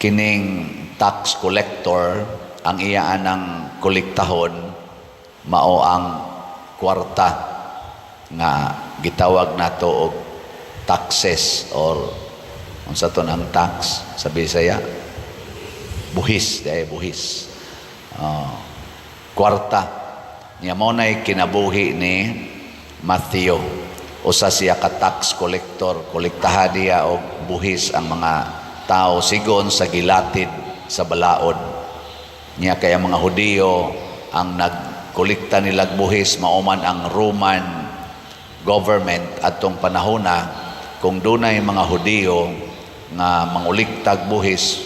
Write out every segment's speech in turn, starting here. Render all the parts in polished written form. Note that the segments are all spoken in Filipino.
kining tax collector ang iyaan ng kolektahon mao ang kwarta nga gitawag nato og taxes or unsa to ang tax sa Bisaya, buhis, buhis. Kwarta niya mo na'y kinabuhi ni Matthew. Usa siya ka tax collector, kolektahan niya og buhis ang mga tao sigon sa gilatid sa balaod niya. Kaya mga Hudiyo ang nagkolekta nilag buhis, mauman ang Roman government atong panahona. Kung dunay mga Hudiyo nga manguliktag buhis,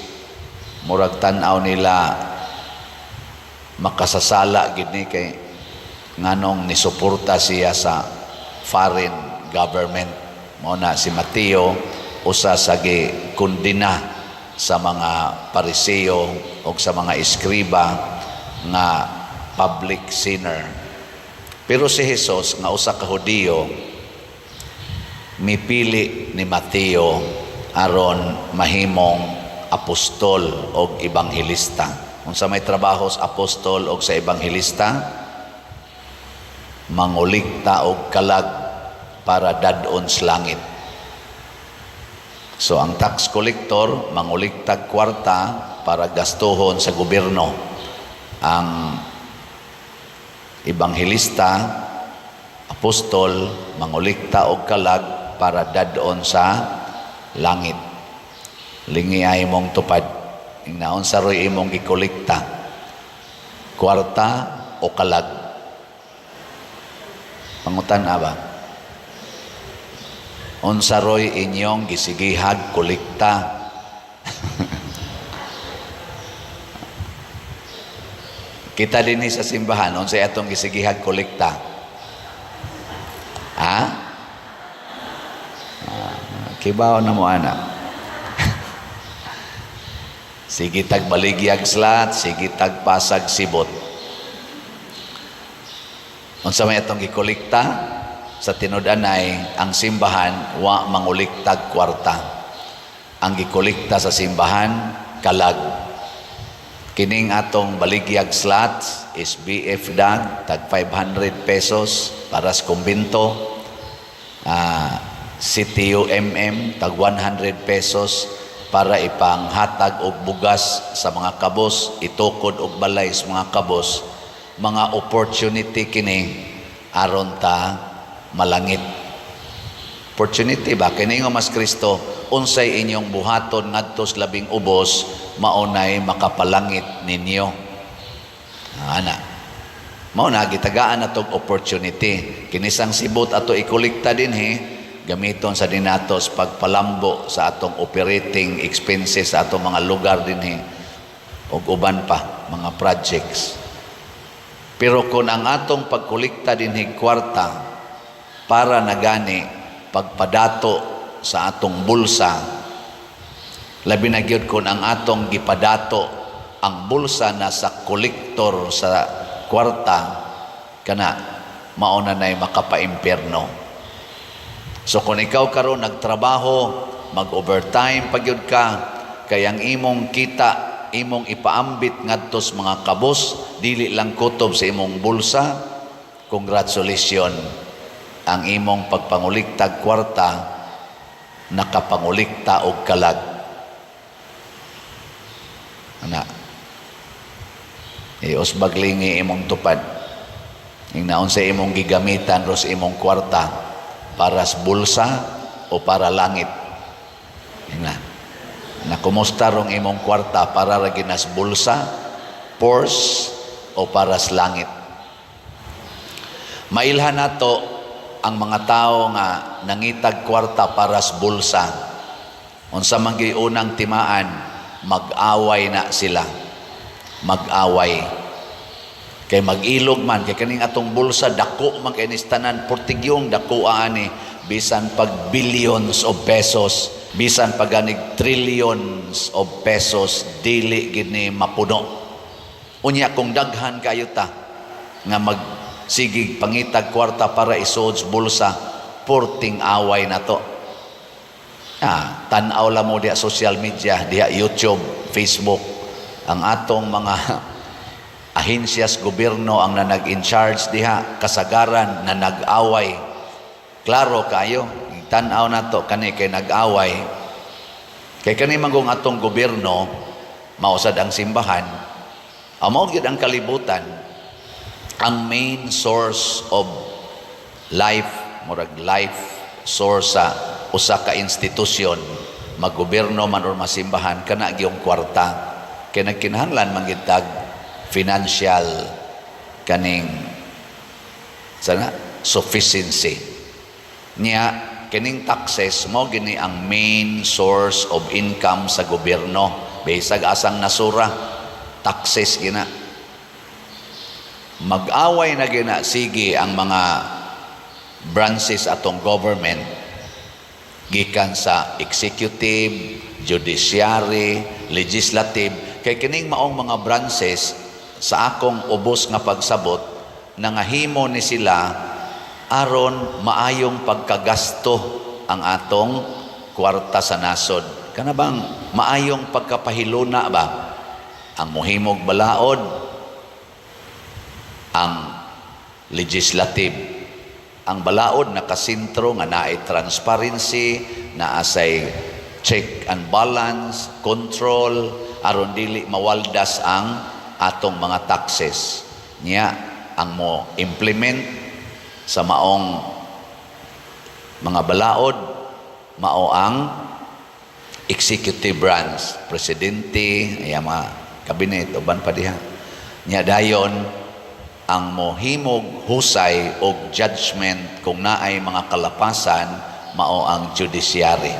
murag tan-aw nila makasasala gid ni kay nganong nisuporta siya sa foreign government. Mao na si Mateo usa sa gikundina sa mga Pariseo o sa mga eskriba nga public sinner. Pero si Jesus nga usa ka Hudiyo, mipili ni Mateo aron mahimong apostol o ebanghelista. Unsa may trabaho sa apostol o sa ebanghelista? Mangulikta og kalag para dadon sa langit. So ang tax collector manguliktag kwarta para gastuhon sa gobyerno. Ang ebanghelista, apostol, mangulikta og kalag para dadon sa langit. Lingi ay mong tupad. Ingnaon sa roy imong gikolekta, kwarta o kalag? Pangutan ba? Unsa roy inyong gisigihag kolekta? Kita din sa simbahan, unsay atong gisigihag kolekta? Ha? Kibaw na mo anak. Sige tag baligyag slat, sige tag pasag sibot. Unsa may atong gikolekta? Sa tinud-anay, ang simbahan wa manguliktag kwarta. Ang gikolekta sa simbahan kalag. Kining atong baligyag slat is BF dag tag 500 pesos para sa kumbento. CTUMM tag 100 pesos para ipanghatag og bugas sa mga kabos, itukod og balay sa mga kabos. Mga opportunity kini aron ta malangit. Opportunity ba kini nga mas Kristo, unsay inyong buhaton ngadto sa labing ubos, maunay makapalangit ninyo. Ana. Mao na gitagaan natog opportunity. Kinisang sibot ato ikolekta dinhi, gamiton sa dinatos pagpalambo sa atong operating expenses sa atong mga lugar dinhi ug uban pa mga projects. Pero kung ang atong pagkolekta dinhi kwarta para nagani pagpadato sa atong bulsa, labi na gyud kung ang atong gipadato ang bulsa na sa kolektor sa kwarta, kana mauna nay makapaimpierno. So kung ikaw karon nagtrabaho, mag-overtime pagyud ka, kay ang imong kita, imong ipaambit ngadto sa mga kabos, dili lang kutob sa imong bulsa, congratulations. Ang imong pagpanguliktag kwarta, nakapangulikta og kalag. Ana. Usbaglingi imong tupad. Ingnaon sa imong gigamitan ros imong kwarta, para sa bulsa o para langit. Na kumusta rong imong kwarta, para ra ginas bulsa, purse o para sa langit. Mailhan nato ang mga tao nga nangitag kwarta para sa bulsa. Unsa man gyud unang timaan, mag-away na sila. Mag-away. Kay mag-ilog man, kay kaning atong bulsa, dako man kay nistanan, portigyong dako ani, bisan pag billions of pesos, bisan pag ganig trillions of pesos, dili gini mapuno. Unya kung daghan kayo ta, nga magsigig pangitag kwarta para isuod sa bulsa, porting away na to. Tanaw lang mo diya social media, diya YouTube, Facebook, ang atong mga ahensyas gobyerno ang in charge diha, kasagaran na nag-away. Klaro kayo, tanaw na to, kani kay nag-away. Kay kani manggong atong gobyerno, mausad ang simbahan, amo gyud ang kalibutan, ang main source of life, murag life source sa usa ka institusyon, maggobyerno man or masimbahan, kana gyung kwarta. Kay nagkinahanglan manggitag financial kaning sana sufficiency niya. Kining taxes mo gini ang main source of income sa gobyerno. Bisag asang nasura, taxes gina. Mag-away na gina sige ang mga branches atong government, gikan sa executive, judiciary, legislative. Kay kining maong mga branches sa akong ubos nga pagsabot, nangahimo ni sila aron maayong pagkagasto ang atong kwarta sa nasod. Kana bang maayong pagkapahiluna ba? Ang muhimog balaod, ang legislative. Ang balaod nakasintro nga naay transparency, naasay check and balance, control, aron dili mawaldas ang atong mga taxes. Niya ang mo implement sa maong mga balaod, mao ang executive branch, presidente, ay mga kabinet, uban pa diha. Niya dayon ang mohimog husay o judgment kung naay mga kalapasan, mao ang judiciary,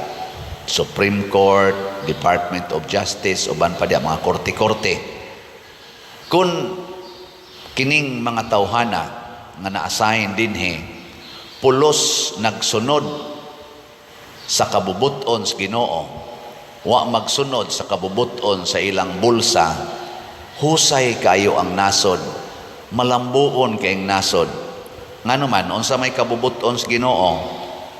Supreme Court, Department of Justice, uban pa diha mga korte-korte. Kung kining mga tawhana nga na-assign dinhi pulos nagsunod sa kabubuton sa Ginoo, wa magsunod sa kabubuton sa ilang bulsa, husay kayo ang nasod, malambuon kayong nasod. Nganuman unsa may kabubuton sa Ginoo,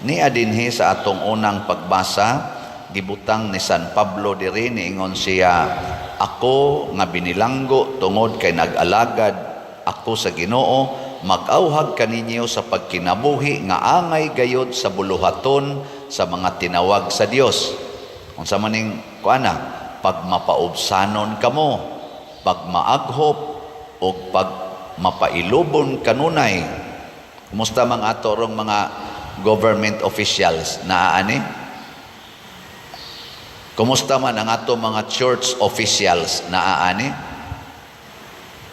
niya dinhi sa atong unang pagbasa, gibutang ni San Pablo diri, niingon siya, ako nga binilanggo tungod kay nag-alagad ako sa Ginoo, mag-awhag kaninyo sa pagkinabuhi nga angay gayod sa buluhaton sa mga tinawag sa Dios. Unsa maning kuana, pag mapaubsanon kamo, pag maaghop o pag mapailubon kanunay. Kumusta mga atorong mga government officials na ani? Kumusta man ang ato mga church officials na ani?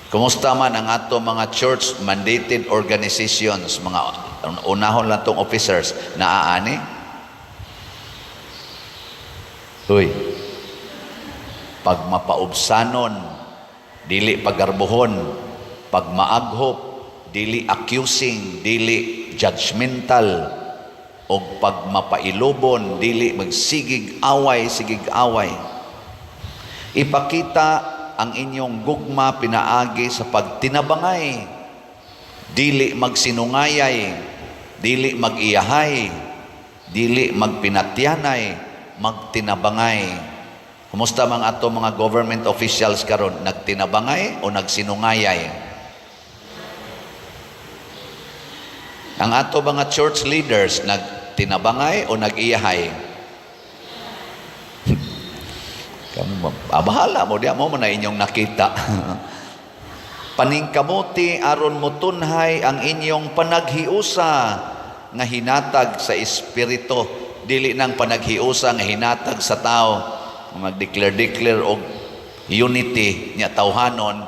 Kumusta man ang ato mga church mandated organizations, mga unahon lang tong officers na ani? Uy, pag mapaubsanon, dili pagarbuhon, pag maaghop, dili accusing, dili judgmental, o pag mapailubon, dili magsigig away, sigig away. Ipakita ang inyong gugma pinaagi sa pagtinabangay, dili magsinungayay, dili magiyahay, dili magpinatyanay, magtinabangay. Kumusta mga ato mga government officials karon, nagtinabangay o nagsinungayay? Ang ato mga church leaders, nagtinabangay o nag-iyahay? Bahala mo, diya mo na inyong nakita. Paningkamuti aron mutunhay ang inyong panaghiusa nga hinatag sa espiritu, dili nang panaghiusa nga hinatag sa tao. Mag-declare og unity nya tawhanon,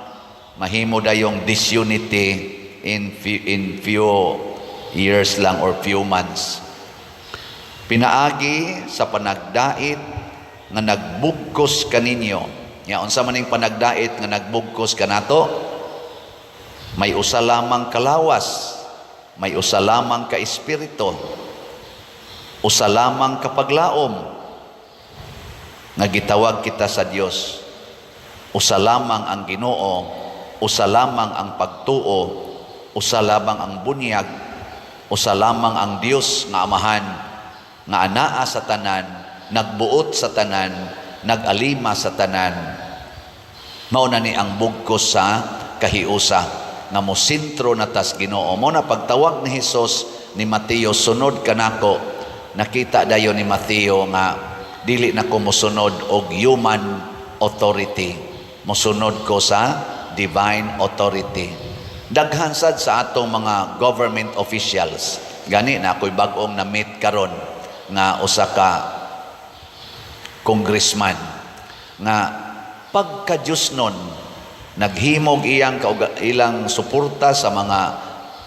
mahimo dayong disunity in few years lang or few months. Pinaagi sa panagdait nga nagbugkos kaninyo. Ya, unsa man ning panagdait nga nagbugkos kanato? May usa lamang kalawas, may usa lamang ka espiritu, usa lamang ka paglaom nga gitawag kita sa Dios. Usa lamang ang Ginoo, usa lamang ang pagtuo, usa lamang ang bunyag, usa lamang ang Dios nga Amahan nga anaa sa tanan, nagbuot sa tanan, nagalima sa tanan. Mao na ni ang bugkos sa kahiusa nga mosentro na tas Ginoo. Mo na pagtawag ni Hesus ni Mateo, sunod kanako, nakita dayon ni Mateo nga dili na ko mosunod og human authority, mosunod ko sa divine authority. Daghan sad sa atong mga government officials, gani na ako'y bag-ong na-meet karon nga usa ka congressman nga pagka-Diyos nun naghimog ilang suporta sa mga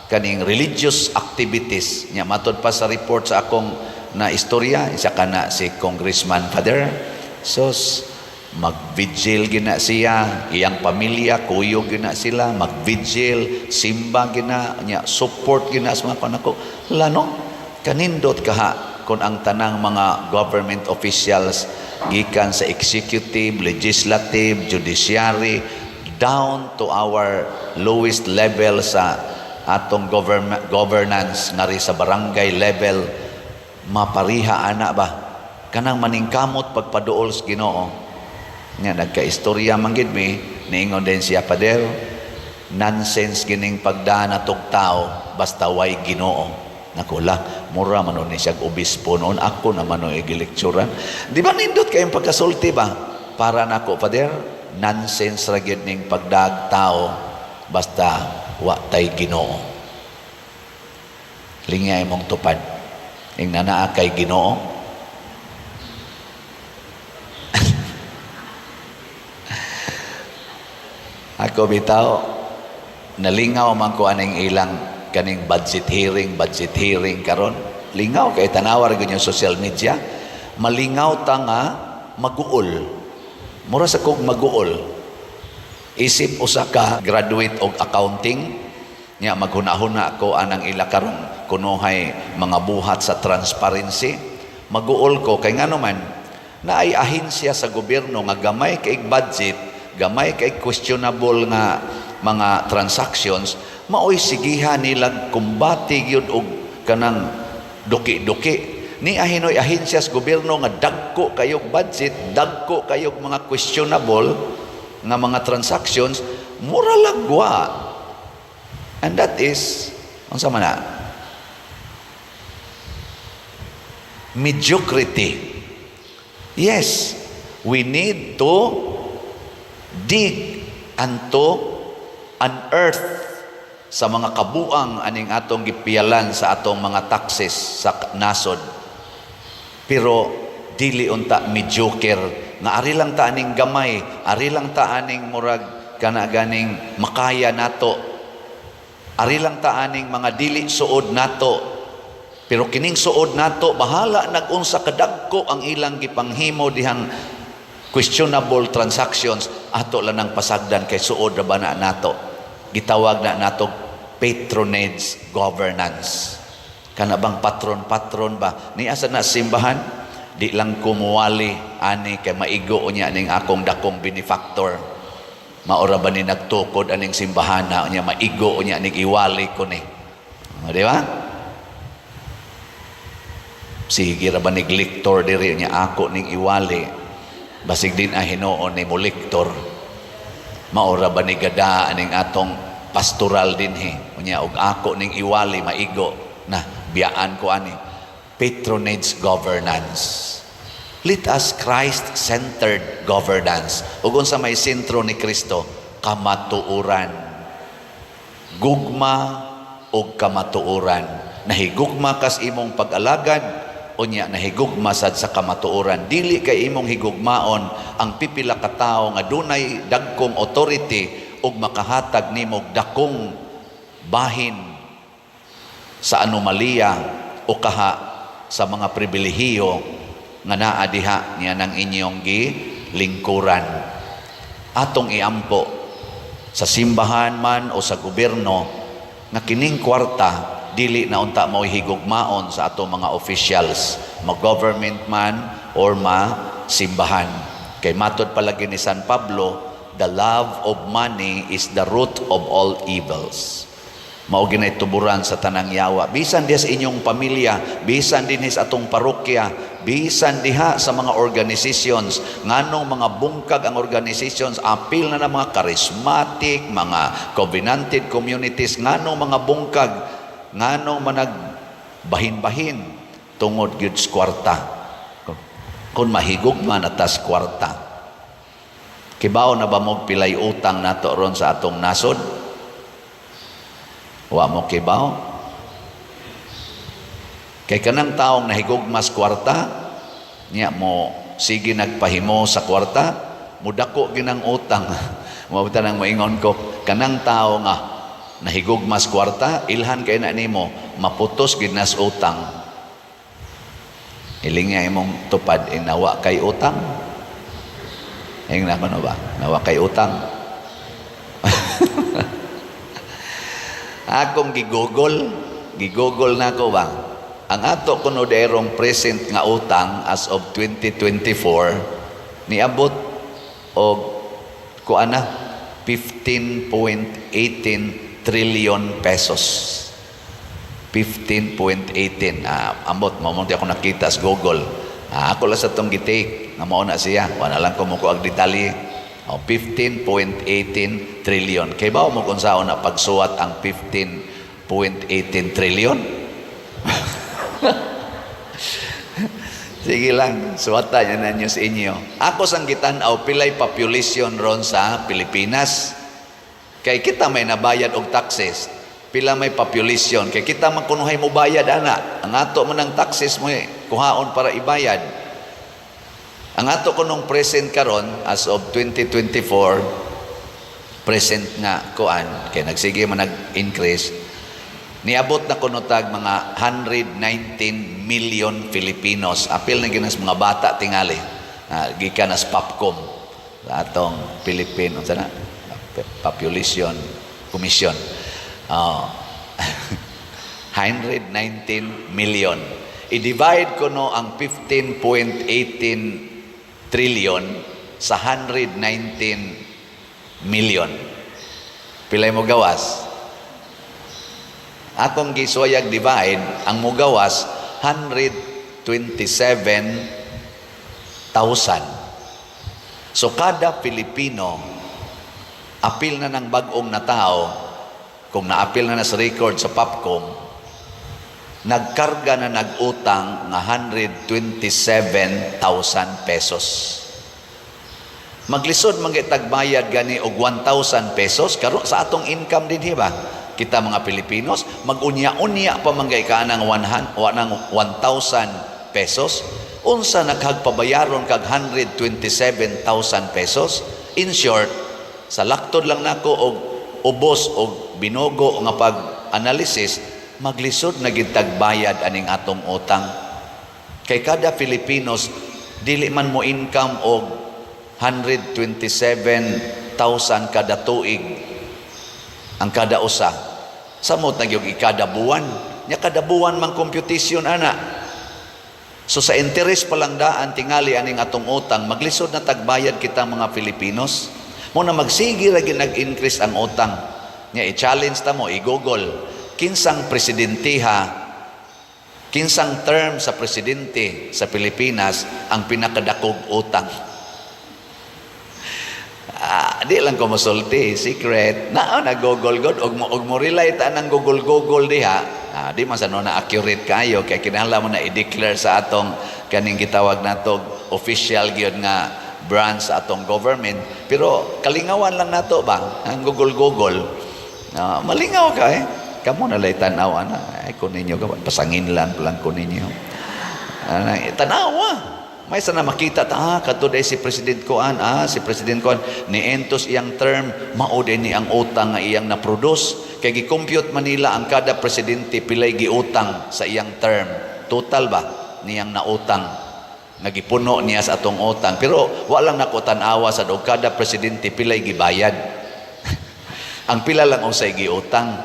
kaning religious activities nya. Matod pa sa report sa akong na istorya, isa ka na si Congressman Father sos mag-vigil gina siya, iyang pamilya kuyog gina sila, mag-vigil, simba gina nya, support gina sa mga panako. Lano kanindot kaha kung ang tanang mga government officials gikan sa executive, legislative, judiciary down to our lowest level sa atong governance ngari sa barangay level, mapariha ana ba kanang maningkamot pagpaduol sa Ginoo. Nga nagkaistorya man gid mi, niingon din siya, Pader, nonsense gining pagdaan atong tao basta way Ginoo. Nakula, mura man ni siya obispo noon, ako naman no igilekturan. Di ba nindot kayong pagkasulti ba? Para nako, Pader, nonsense ra gid ning pagdaag tao basta wa tay Ginoo. Lingay mong tupad. Ing nanaa kay Ginoo. Ako bitaw, nalingaw man ko aning ilang kaning budget hearing karon. Lingaw kay tanawar gyud yung social media. Malingaw ta nga maguol. Mura sa kog maguol. Isip usa ka graduate og accounting nya maghunahuna ko anang ila karon kunohay mga buhat sa transparency. Maguol ko kay ngano man naay ahensya sa gobyerno nga gamay kay budget, gamay kay questionable nga mga transactions, maoy sigihan nilang kumbati gyud og kanang duki-duki. Ni ahinoy ahensya sa gobyerno nga dagko kayog budget, dagko kayog mga questionable nga mga transactions, mura lagwa. And that is, unsa man na? Mediocrity. Yes, we need to dig and to unearth sa mga kabuang aning atong gipiyalan sa atong mga taxes sa nasod. Pero dili unta mediocre nga ari lang ta aning gamay, ari lang ta aning murag kana ganing makaya nato, ari lang ta aning mga dili suod nato. Pero kining suod nato bahala nag-unsa kadagko ang ilang gipanghimo dihang questionable transactions, ato lang ng pasagdan kay suod ra ba na nato. Gitawag na nato patronage governance. Kana bang patron-patron ba? Ni asa na simbahan, di lang kumuwali ani kay maigo niya ning akong dakong benefactor. Maora ba ni nagtukod aning simbahan na niya maigo niya ning iwali ko ni. Di ba? Sige ra ba ni lector diri niya ako ning iwali. Basig din ahinoon ni mo lector. Maora ba ni gada aning atong pastoral dinhi unya og ako ning iwali maigo na biyaan ko ani patronage governance. Let us Christ-centered governance. Ug unsa may sentro ni Kristo, kamatuoran. Gugma og kamatuoran. Nahigugma kas imong pag-alagad, unya nahigugma sad sa kamatuoran. Dili kay imong higugmaon ang pipila ka tawo nga dunay dagkong authority ug makahatag nimo dakong bahin sa anomalya o kaha sa mga pribilehiyo nga naa diha niya ng inyong gilingkuran. Atong iampo sa simbahan man o sa gobyerno nga kining kwarta dili na unta mo higugmaon sa atong mga officials, mag-government man or ma-simbahan. Kay matod palagi ni San Pablo, the love of money is the root of all evils. mao ginay tuburan sa tanang yawa, bisan diha sa inyong pamilya, bisan dinhi sa atong parokya, bisan diha sa mga organizations, nganong mga bungkag ang organizations, apil na ng mga charismatic, mga covenanted communities, nganong mga bungkag, nganong manag bahin-bahin tungod gyud sa kwarta. Kung mahigog man atas kwarta, kibaw na ba mo pilay utang nato ron sa atong nasod? Wa mo kibaw? Kay kanang taong nahigugmas kwarta, niya mo sige nagpahimo sa kwarta, mudako ginang utang. Mabuta nang maingon ko, kanang tao nga nahigugmas kwarta, ilhan kay na nimo, maputos ginas utang. Iling nga imong tupad, nawa kay utang. Ayun naman ba? Nawa kay utang. Akong gigugol na ko ba? Ang ato kunoderong present nga utang as of 2024 niabot og kuana 15.18 trillion pesos. 15.18 ambot mamunti ako nakita sa Google. Ako lang sa tong gitake nga mao na siya. Wala lang ko mo ko ag detalye. 15.18 trillion. Kay ba mo kung saan na pagsuwat ang 15.18 trillion? Sige lang, suwata niya na nyo sa inyo. Ako sang gitanaw, pilay population ron sa Pilipinas. Kay kita may nabayad og taxes. Pila may population. Kay kita magkunuhay mo bayad, ana. Ang ato mo ng taxes mo kuhaon para ibayad. Ang ato ko nung present karon as of 2024, present nga kuan, kaya nagsige man nag-increase, niabot na kunotag mga 119 million Filipinos. Apil na ginas mga bata tingali. Gikan as Popcom. Sa atong Philippine, sana? Population Commission. 119 million. I-divide ko no ang 15.18 trillion sa 119 million. Pilay mo gawas? Akong giswayag divide, ang mo gawas 127,000. So kada Pilipino, apil na ng bagong na tao, kung naapil na sa record sa Popcom, nagkarga na nagutang nga 127,000 pesos. Maglisod magitagbayad gani og 1,000 pesos karon sa atong income din hiba. Kita mga Pilipinos magunya-unya pa manggay ka ng 1,000 pesos. Unsa naghagpabayaron kag 127,000 pesos? In short, sa laktod lang nako og ubos og binogo nga pag-analysis, maglisod na gitagbayad aning atong utang. Kay kada Filipinos dili man mo income og 127,000 kada tuig ang kada usa. Samot na gyud kada buwan. Nya kada buwan man computation ana. So sa interest pa lang daan tingali aning atong utang, maglisod na tagbayad kita mga Filipinos. Mo na magsige ra gyud nag-increase ang utang. Nya i-challenge ta mo, i-Google kinsang presidentiha, kinsang term sa presidente sa Pilipinas ang pinakadakog utang. Di lang ko masulti, secret. Nag-google god, og mo relay ta ng google diha. Di man sa na accurate kayo, kaya kinahanglan mo na i-declare sa atong kaning gitawag natog official gyud nga branch sa atong government. Pero kalingawan lang nato ba, ang google. Malingaw ka Kamu na lay tanaw ana ay kun ninyo pasangin lang ko ninyo. Tanawa. May sana makita ta kadto day si President Kuan si President Kuan ni entos iyang term mao din ni ang utang nga iyang na-produce kay gi-compute Manila ang kada presidente pilay giutang sa iyang term. Total ba niyang nautang nagipuno niya sa atong utang pero wala lang nako tan-awa sa og kada presidente pilay gibayad. Ang pila lang usay giutang.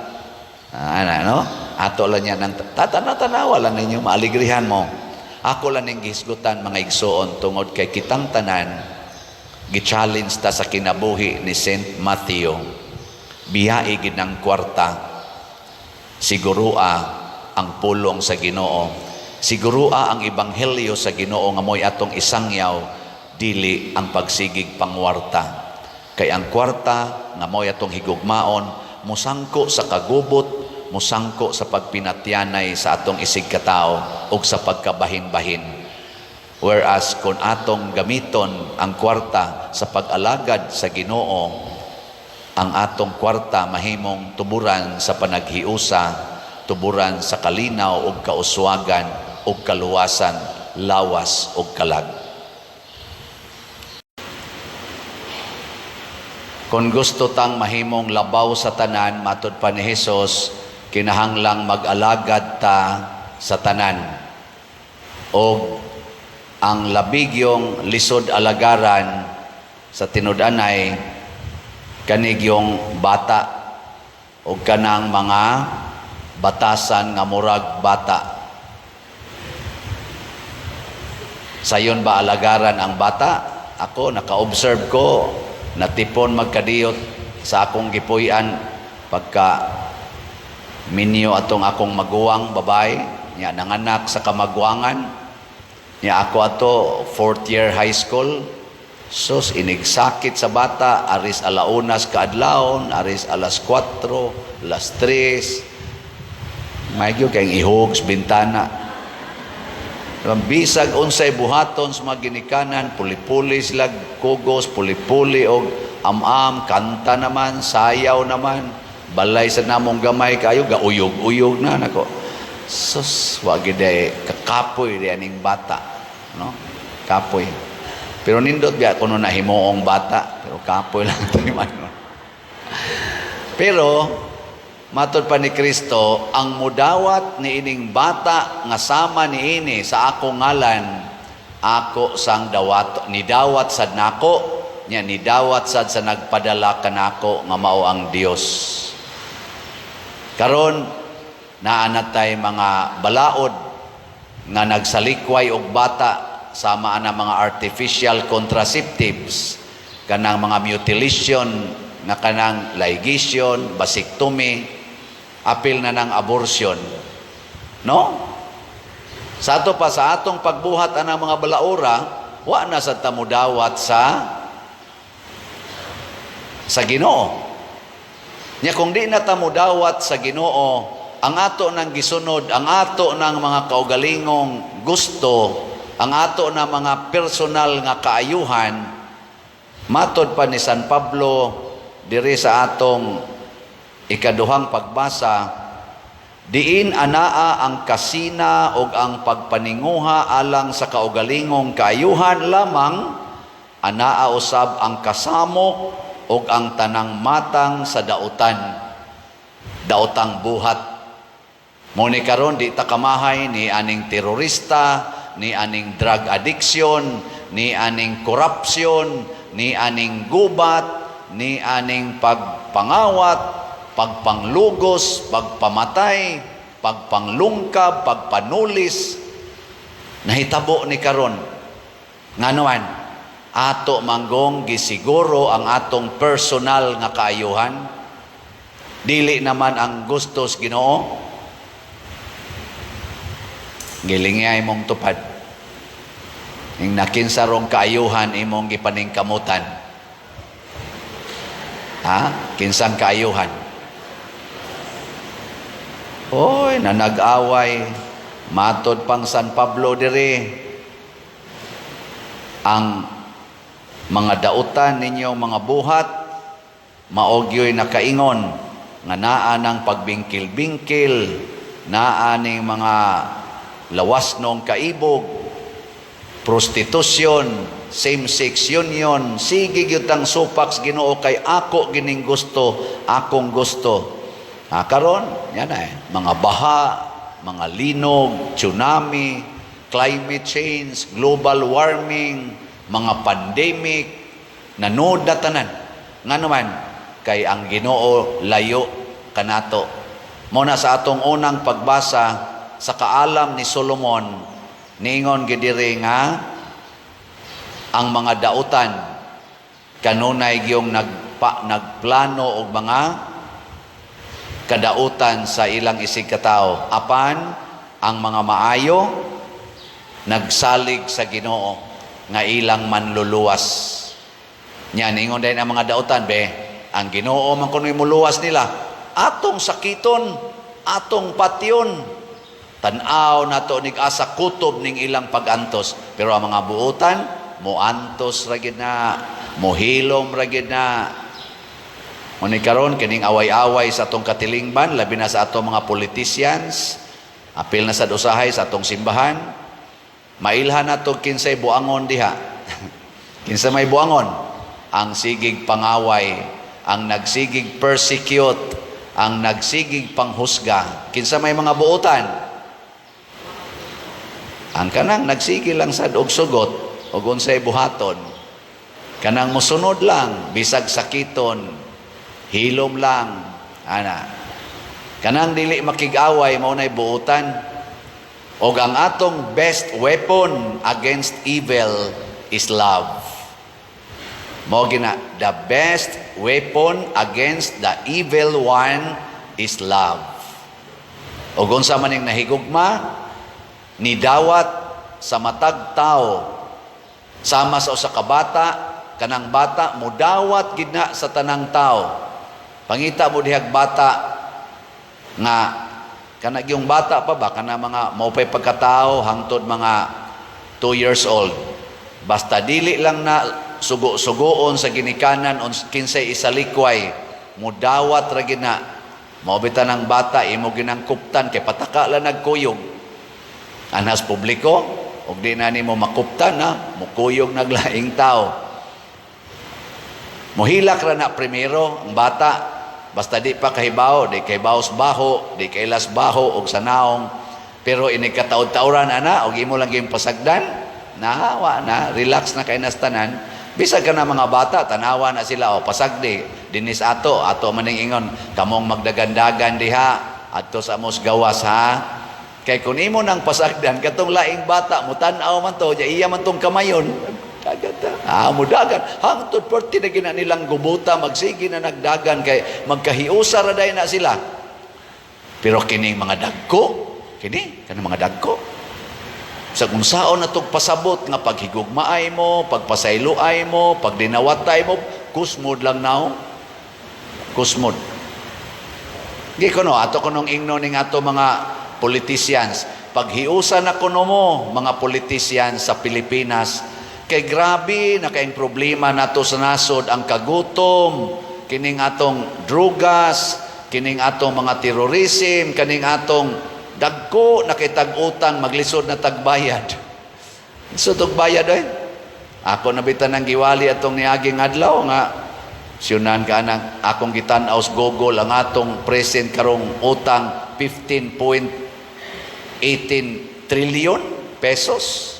Ato lang yan tatanawa lang ninyo, maaligrihan mo. Ako lang ning gisgutan mga igsoon tungod kay kitang tanan gi-challenge ta sa kinabuhi ni Saint Matthew. Biyai gid ang kwarta Sigurua ang pulong sa Ginoo. Sigurua ang ebanghelyo sa Ginoo nga moy atong isangyaw, dili ang pagsigig pangwarta. Kay ang kwarta nga moy atong higugmaon, musangko sa kagubot, musangko sa pagpinatyanay sa atong isig katao o sa pagkabahin-bahin. Whereas kung atong gamiton ang kwarta sa pag-alagad sa Ginoo, ang atong kwarta mahimong tuburan sa panaghiusa, tuburan sa kalinaw ug kauswagan ug kaluwasan, lawas ug kalag. Kung gusto tang mahimong labaw sa tanan, matud pa ni Hesus, kinahanglang mag-alagad ta sa tanan. O ang labigyong lisod alagaran sa tinud-anay, kanigyong bata o kanang mga batasan nga murag bata. Sayon ba alagaran ang bata? Ako, naka-observe ko, natipon magkadiyot sa akong gipuy-an pagka minyo atong akong maguwang babae, niya nanganak sa kamagwangan, niya ako ato 4th year high school. Sus, inigsakit sa bata, aris alaunas kaadlawon, aris alas 4, alas 3, may kayong ihugs bintana. Bisag unsay buhaton sa mga ginikanan, puli-puli sila kugos, puli-puli o am-am, kanta naman, sayaw naman, balay sa namong gamay kayo, gauyog-uyog na nako. Sus, wag gid kakapoy di aning bata, no? Kapoy. Pero nindot biya kuno na himuong bata, pero kapoy lang tayo man. Pero matod pa ni Kristo, ang mudawat ni ining bata nga sama ni ini sa akong ngalan, ako sang dawat, nidawat sad nako, nya nidawat sad sa nagpadala kanako nga mao ang Dios. Karon naanatay mga balaod nga nagsalikway og bata sama ana mga artificial contraceptives, kanang mga mutilation, nga kanang ligation, vasectomy, apil na ng abortion. No? Sa ato pa, sa atong pagbuhat anang mga balaura, wa na sa tamudawat sa Ginoo. Nya kung di na tamudawat sa Ginoo, ang ato nang gisunod, ang ato ng mga kaugalingong gusto, ang ato na mga personal nga kaayuhan, matod pa ni San Pablo diri sa atong ikaduhang pagbasa, diin anaa ang kasina o ang pagpaninguha alang sa kaugalingong kaayuhan lamang, anaa usab ang kasamo o ang tanang matang sa daotang buhat. Muni karon di ta kamahay ni aning terorista, ni aning drug addiction, ni aning corruption, ni aning gubat, ni aning pagpangawat, pagpanglugos, pagpamatay, pagpanglungkab, pagpanulis. Nahitabo ni karon nganuan ato manggong gisiguro ang atong personal nga kaayuhan, dili naman ang gustos Ginoo. Gilingay mong tupad ning nakinsarong kaayuhan imong gipaningkamutan. Kinsang kaayuhan? Oy, na nag-away, matod pang San Pablo diri, ang mga dautan ninyong mga buhat, maogyo'y nakaingon, nga naa ng pagbingkil-bingkil, naa ning mga lawas nung kaibog, prostitusyon, same-sex union, sige gyutang supaks Ginoo kay ako gining gusto, akong gusto. Karon, yan mga baha, mga linog, tsunami, climate change, global warming, mga pandemic, nanood na tanan. Nga naman, kay ang Ginoo layo kanato. Muna sa atong unang pagbasa, sa kaalam ni Solomon, ningon gidiri nga, ang mga dautan, kanunay giyong nagplano og mga kadautan sa ilang isig katao, apan ang mga maayo nagsalig sa Ginoo nga ilang manluluwas. Yan, ingon din ang mga dautan, ang Ginoo man kuno'y muluwas nila, atong sakiton, atong patyon, tanaw nato asa kutob ning ilang pagantos. Pero ang mga buutan, muantos ra gid na, muhilom ra gid na. Muni karon kining away-away sa atong katilingban, labi na sa atong mga politicians, apil na sa usahay sa atong simbahan, mailhan nato kinsay buangon diha. Kinsa may buangon? Ang sigig pangaway, ang nagsigig persecute, ang nagsigig panghusga. Kinsa may mga buotan? Ang kanang nagsigig lang sad og sugot og unsay buhaton. Kanang mosunod lang, bisag sakiton, hilom lang, ana. Kanang dili makig-away mao nay buotan. Og ang atong best weapon against evil is love. Mao gina, the best weapon against the evil one is love. Og unsa man ning nahigugma, nidawat sa matag tao, sama sa usa ka bata, kanang bata mudawat gid na sa tanang tao. Pangita mo dihag bata nga kana gyung bata pa ba kana mga maupay pagkatao hangtod mga 2 years old. Basta dili lang na sugo-sugoon sa ginikanan on kinsay isalikway, mudawat ra gid na. Mao bitan ang bata imo ginang kuptan kay pataka lang nagkuyog. Anhas publiko, og di na nimo makuptan na, mukuyog naglaing tao. Muhilak ra na primero ang bata, basta di pa kahibaw, di kay baos baho, di kay las baho og sanaong, pero ini kataod-tauran ana og imo lang gyud pasagdan, nahawa na, relax na kay nastanan. Bisag ka na mga bata, tanawa na sila, pasagdi, dinis ato maning ingon, kamong magdagandagan diha, ato sa mos gawas ha. Kay kung imo nang pasagdan, katong laing bata, mutanaw man to, iya man tong kamayon, mudagan, hangtod 40 na gina nilang gubuta, magsige na nagdagan, kay magkahiusa ra day na sila. Pero kining mga dagko, kanang mga dagko, sa kung saon na itong pasabot nga paghigugmaay mo, pagpasayloay mo, pagdinawatay mo, kusmod lang now. Kusmod. Di ko no, ato ko nung ingno ning ato mga politicians. Paghiusa na kuno mo, mga politicians sa Pilipinas, kay grabe na kayong problema nato sa nasod ang kagutom, kining atong drugas, kining atong mga terrorism, kining atong dagko nakitag utang maglisod na tagbayad. So tagbayad ay. Ako nabitan ng giwali atong niaging adlaw nga siyunan ka nang akong gitan-aw sa Google ang atong present karong utang 15.18 trillion pesos.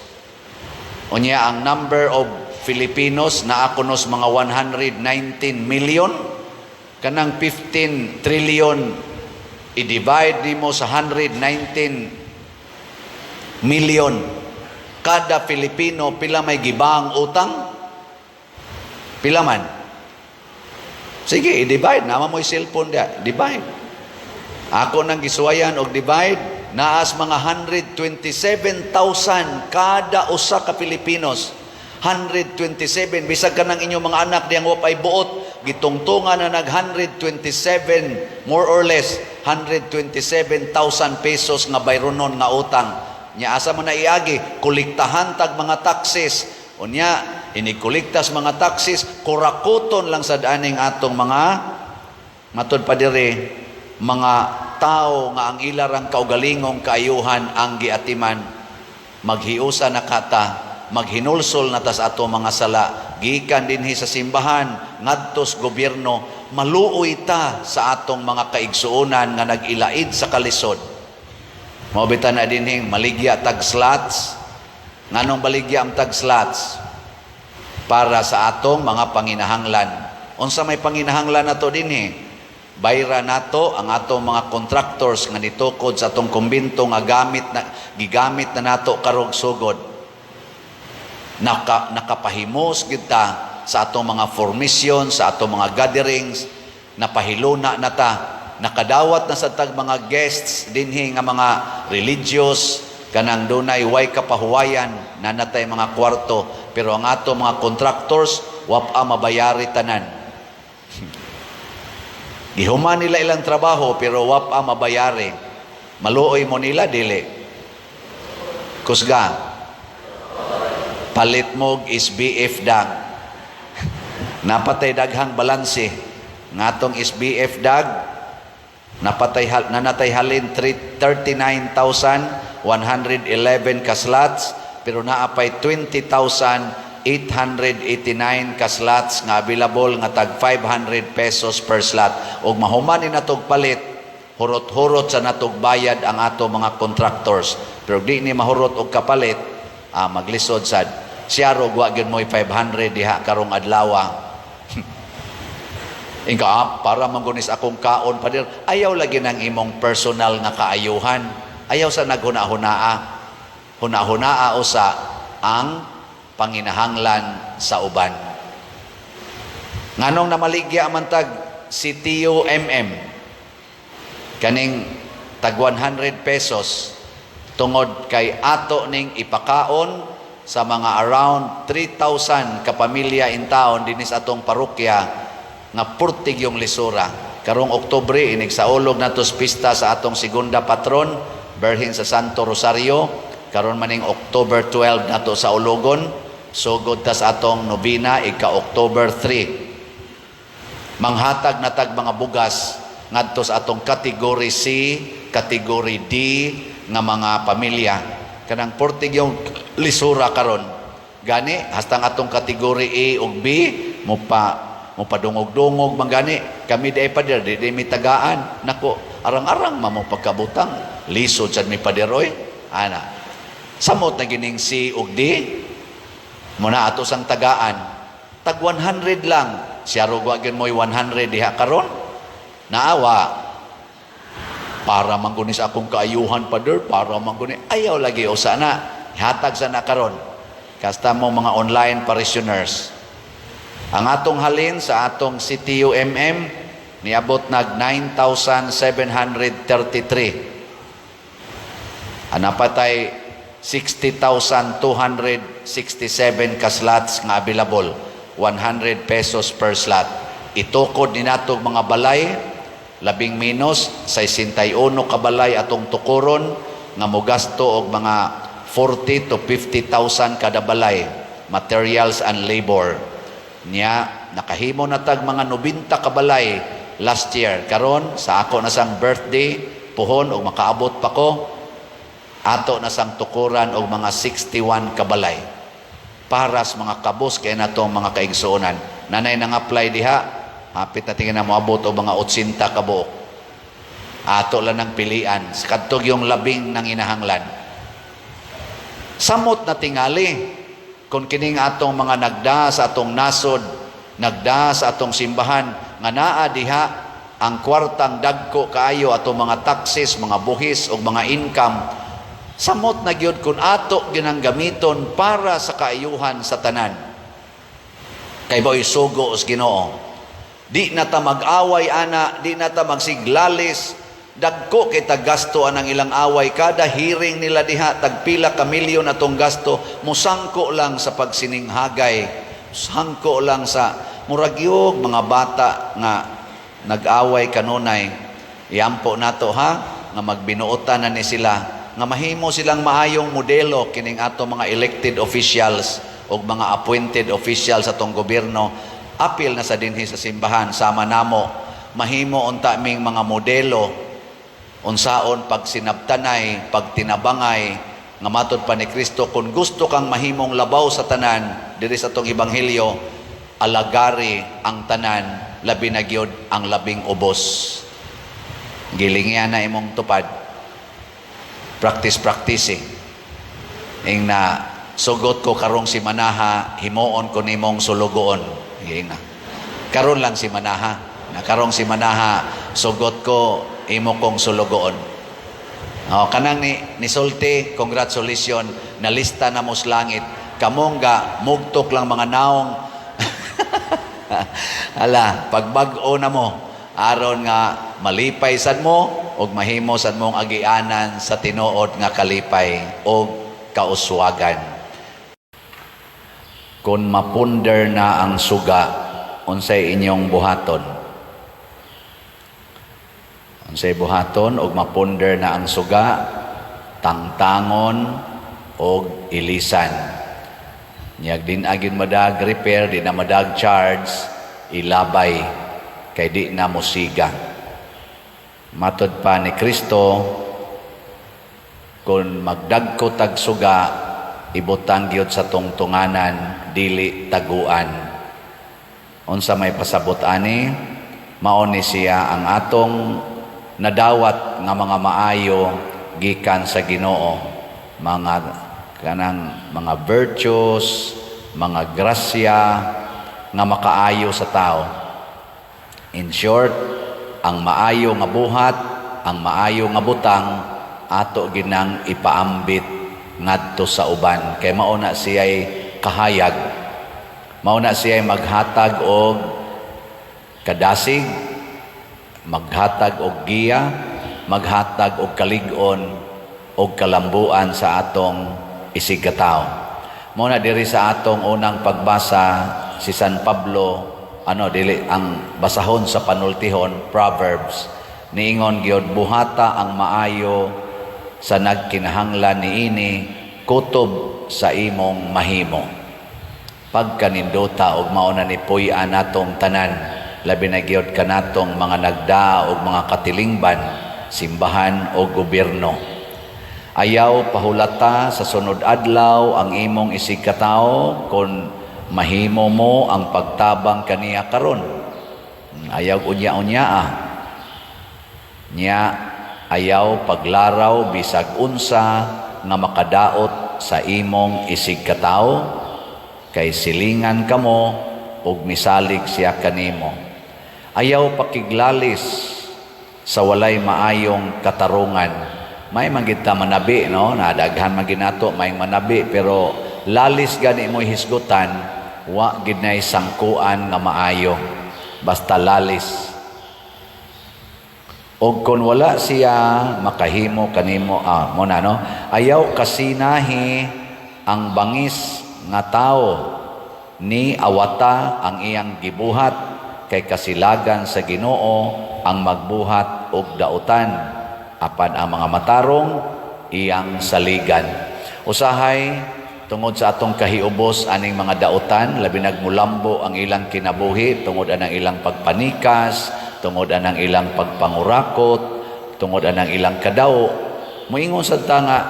Unya ang number of Filipinos na akunos mga 119 million, kanang 15 trillion i-divide nimo sa 119 million. Kada Filipino, pila may gibang utang? Pila man? Sige, i-divide. Nama mo'y cellphone dia. Divide. Ako nang gisuwayan og divide, naas mga 127,000 kada usa ka Filipinos. 127. Bisag ka ng inyong mga anak diyang wapay buot, gitungtungan na nag 127, more or less, 127,000 pesos nga bayronon nga utang. Nya asa man na iagi, kuliktahan tag mga taxes. Unya, inikolektas mga taxes, kurakuton lang sa daning atong mga matod pa dire, mga tao nga ang ilarang kaugalingong kaayuhan ang giatiman. Maghiusa na kata, maghinulsol na tas ato mga sala, gikan dinhi sa simbahan, ngadtos gobyerno, maluoy ta sa atong mga kaigsuonan nga nag-ilaid sa kalisod. Mabitan na dinhi maligya tag slots. Nganong baligya ang tag slots? Para sa atong mga panginahanglan. Unsa may panginahanglan nato dinhi? Bayra nato ang atong mga contractors nga nitukod sa atong kumbinto nga gigamit na nato karong sugod. Nakapahimos kita sa atong mga formation, sa atong mga gatherings, napahiluna na ta. nakadawat na sa tag mga guests dinhi nga mga religious kanang dunay way kapahuwayan na natay mga kwarto, pero ang ato mga contractors wapa mabayari tanan. Gihuman nila ilang trabaho pero wapa mabayari. Maluoy mo nila dili. Kusga. Palit mo SBF dag. Napatay daghang balanse. Ngatong SBF dag nanatay halin 39,111 ka slots pero naapay 20,889 ka slots nga available nga tag 500 pesos per slot. Og mahuman ni natog palit, hurot-hurot sa natog bayad ang ato mga contractors. Pero di ni mahurot og kapalit, maglisod sad. Siya ro wa gyud mo'y 500 diha karong adlaw. Inka, para manggunis akong kaon pa dir, ayaw lagi ng imong personal nga kaayuhan. Ayaw sa naghuna-hunaa. Huna-hunaa o sa ang panginahanglan sa uban. Nganong namaligya amantag si Tio kaning tag 100 pesos tungod kay ato ning ipakaon sa mga around 3,000 kapamilya in town dinis atong parokya nga purtig yung lisura. Karong Oktubre, inig sa ulog na tos pista sa atong segunda patron, Berhin sa Santo Rosario. Karon maning October 12 na to sa ulogon. Sugod ta sa atong nobina, ika-October 3. Manghatag na tag mga bugas ngadto sa atong category C, category D nga mga pamilya. Kanang purtig yung lisura karon. Gani, hastang atong category A ug B, mo padungog-dungog manggani kami day pader di mi tagaan nako arang-arang mamo pagkabutang lisod sad mi paderoy ana samot na gining si ug di muna ato sang tagaan tag 100 lang siya ro wa gyud moy 100 diha karon naawa para manggunis akong kaayuhan pader para manggunis ayaw lagi usa na hatag sana karon kasta mo mga online parishioners. Ang atong halin sa atong CTU niabot nag 9,733. Anapatay 60,267 ka slots nga available. 100 pesos per slot. Itukod ni natong mga balay, labing minus, 61 ka balay atong tukuron, nga mogasto og mga 40 to 50,000 kada balay, materials and labor. Niya nakahimo na tag mga 90 kabalay last year. Karon sa ako na sang birthday puhon og makaabot pa ko ato na sang tukuran og mga 61 kabalay para sa mga kabos kay natong mga kaigsuonan. Nanay nang apply diha hapit na tingin na moabot og mga 80 kabuok. Ato lang ng pilian kadtog yung labing nang inahanglan. Samot na tingali kung kining atong mga nagda sa atong nasod, nagda sa atong simbahan, nga naa diha ang kwartang dagko kaayo atong mga taxes, mga buhis o mga income, samot na gyud kung ato ginang gamiton para sa kaayuhan sa tanan. Kay boy sugo os Ginoo. Di na ta mag-away ana, di na ta magsiglalis, dagko kay gasto anang ilang away kada hearing nila diha tagpila ka milyon atong gasto musangko lang sa pagsininghagay sangko lang sa muragyog mga bata nga nag-away kanunay iampo nato ha nga magbinuotan na ni sila nga mahimo silang maayong modelo kining ato mga elected officials o mga appointed officials sa atong gobyerno apil na sa dinhi sa simbahan sama namo mahimo unta ming mga modelo unsaon pag sinabtanay, pag tinabangay, nga matod pa ni Kristo, kung gusto kang mahimong labaw sa tanan, diri sa itong Ebanghelyo, alagari ang tanan, labi na gyud ang labing ubos. Gilingya na imong tupad. Practice. Ing na, sugot ko karong si Manaha, himuon ko nimong sulugoon. Na. Karon lang si Manaha. Karong si Manaha, sugot ko, imo kong sulugoon. Kanang ni Sulti, congratulations, nalista na mo sa langit. Kamongga, mugtok lang mga naong. Ala, pagbag-o na mo, aron nga malipay sad mo og mahimo sad mong agianan sa tinuod nga kalipay o kauswagan. Kung mapunder na ang suga, unsay inyong buhaton? Unsay buhaton og mapunder na ang suga, tangtangon og ilisan. Niyag din agin madag repair, di na madag charge, ilabay kay di na musiga. Matod pa ni Kristo, kung magdagko tag suga, ibutang gyud sa tungtunganan, dili taguan. Unsa may pasabot ani, mao ni siya ang atong nadawat nga mga maayo gikan sa Ginoo, mga kanang mga virtues, mga grasya nga makaayo sa tao. In short, ang maayo nga buhat, ang maayo nga butang ato ginang ipaambit ngadto sa uban, kay mao na siya'y kahayag, mao na siya'y maghatag og kadasig, maghatag og giya, maghatag og kalig-on og kalambuan sa atong isig katawo. Mao na diri sa atong unang pagbasa si San Pablo, dili ang basahon sa panultihon, Proverbs, niingon gyud, buhata ang maayo sa nagkinahanglan niini, kutob sa imong mahimo. Pagkanindota og mao na ni puy-an natong tanan, labi na gyud kanatong mga nagda og mga katilingban, simbahan o gobyerno. Ayaw pahulata sa sunod adlaw ang imong isig katawo kung mahimo mo ang pagtabang kaniya karon. Ayaw unya-unya Nya ayaw paglaraw bisag unsa nga makadaot sa imong isig katawo, kay silingan kamo ug misalig siya kanimo. Ayaw pakiglalis sa walay maayong katarungan. May manggita manabi, no? Nadaghan man ginato may manabi, pero lalis gani mo hisgutan, wa gid nay sangkuan nga maayo. Basta lalis. O kung wala siya makahimo kanimo, muna, no? Ayaw kasinahi ang bangis nga tao ni awata ang iyang gibuhat, kay kasilagan sa Ginoo ang magbuhat og dautan, apan ang mga matarong iyang saligan. Usahay tungod sa atong kahiubos aning mga dautan, labi nagmulambo ang ilang kinabuhi tungod anang ilang pagpanikas, tungod anang ilang pagpangurakot, tungod anang ilang kadaw. Moingon sa tanga,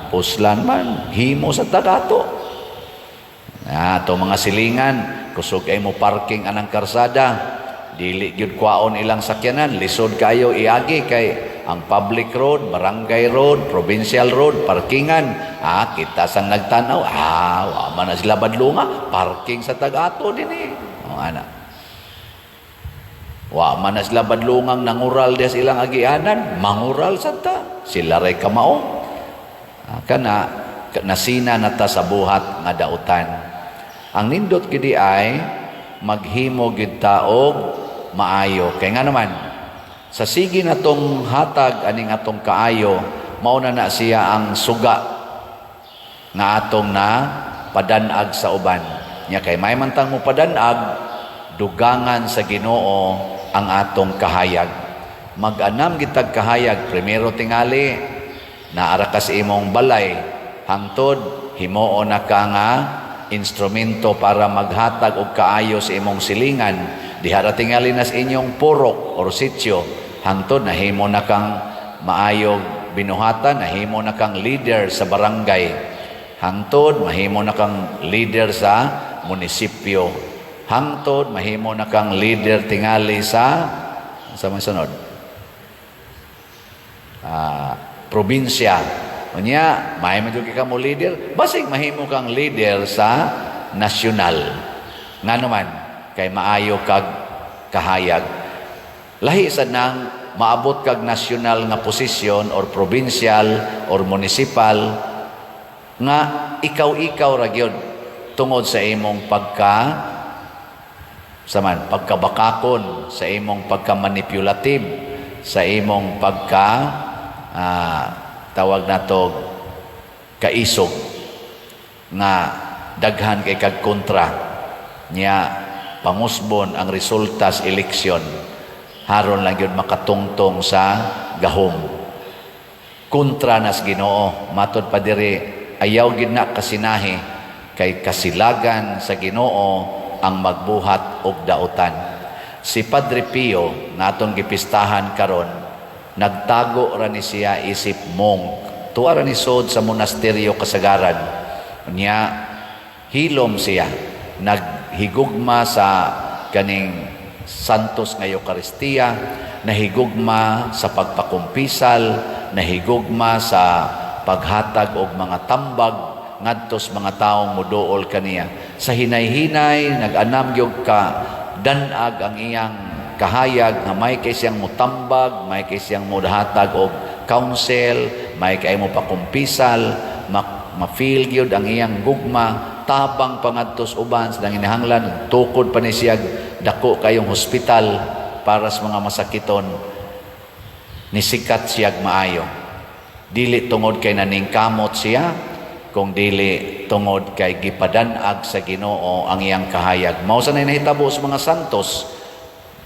puslan man, himo sa tagato. Itong mga silingan, kusog ay mo parking anang karsada, dili gyud kwaon ilang sakyanan, lisod kayo iagi kay ang public road, barangay road, provincial road, parkingan. Kita sang nagtanaw, wa man na sila badlunga, parking sa tagato din eh. Wa man na sila badlungang nangural des ilang agianan, mangural sa ta, sila ray kamao. Nasina na ta sa buhat nga dautan. Ang nindot gidi ay maghimo gid ta og maayo. Kay nga naman, sa sige na tong hatag aning atong kaayo, mauna na siya ang suga na atong na padanag sa uban. Nya kay may mantang mo padanag, dugangan sa Ginoo ang atong kahayag. Mag-anam gitag kahayag, primero tingali, naara ka sa imong balay, hangtod, himoo na ka nga instrumento para maghatag og kaayo sa imong silingan. Dihara tingali nas inyong purok or sityo, hangtod nahimo na kang maayog binuhatan, nahimo na kang leader sa barangay, hangtod mahimo na kang leader sa munisipyo, hangtod mahimo na kang leader tingali sa masunod probinsya. Unya, mahimo ka mo leader, basig mahimo kang leader sa nasyonal. Nga naman, kay maayo kag kahayag. Lahi sa nang maabot kag nasyonal nga posisyon or provincial or municipal, nga ikaw ra gyud tungod sa imong Saman, pagkabakakon, sa imong pagkamanipulative, sa imong tawag nato kaisog, nga daghan kay kag kontra niya pangusbon ang resulta sa eleksyon, haron lang yun makatungtong sa gahom. Kontra nas Ginoo, matod pa diri, ayaw gid na kasinahi, kay kasilagan sa Ginoo ang magbuhat og dautan. Si Padre Pio natong gipistahan karon, nagtago ra ni siya isip monk, tuwa ra ni sod sa monasteryo kasagaran. Unya hilom siya, naghigugma sa kaning santos nga Eucharistia, nahigugma sa pagpakumpisal, nahigugma sa paghatag og mga tambag ngadtos mga taong muduol kaniya. Sa hinay-hinay nag-anam gyud ka danag ang iyang kahayag nga may kay siyang mutambag, may kay siyang mudahatag og counsel, may kay mo pakumpisal, ma-feel gyud ang iyang gugma, tabang pangadtos uban sa hinahanglan, tukod pa ni siya dako kayong hospital para sa mga masakiton, nisikat siya maayo. Dili tungod kay naningkamot siya, kung dili tungod kay gipadanag sa Ginoo ang iyang kahayag. Mao sa nahitabo sa mga santos,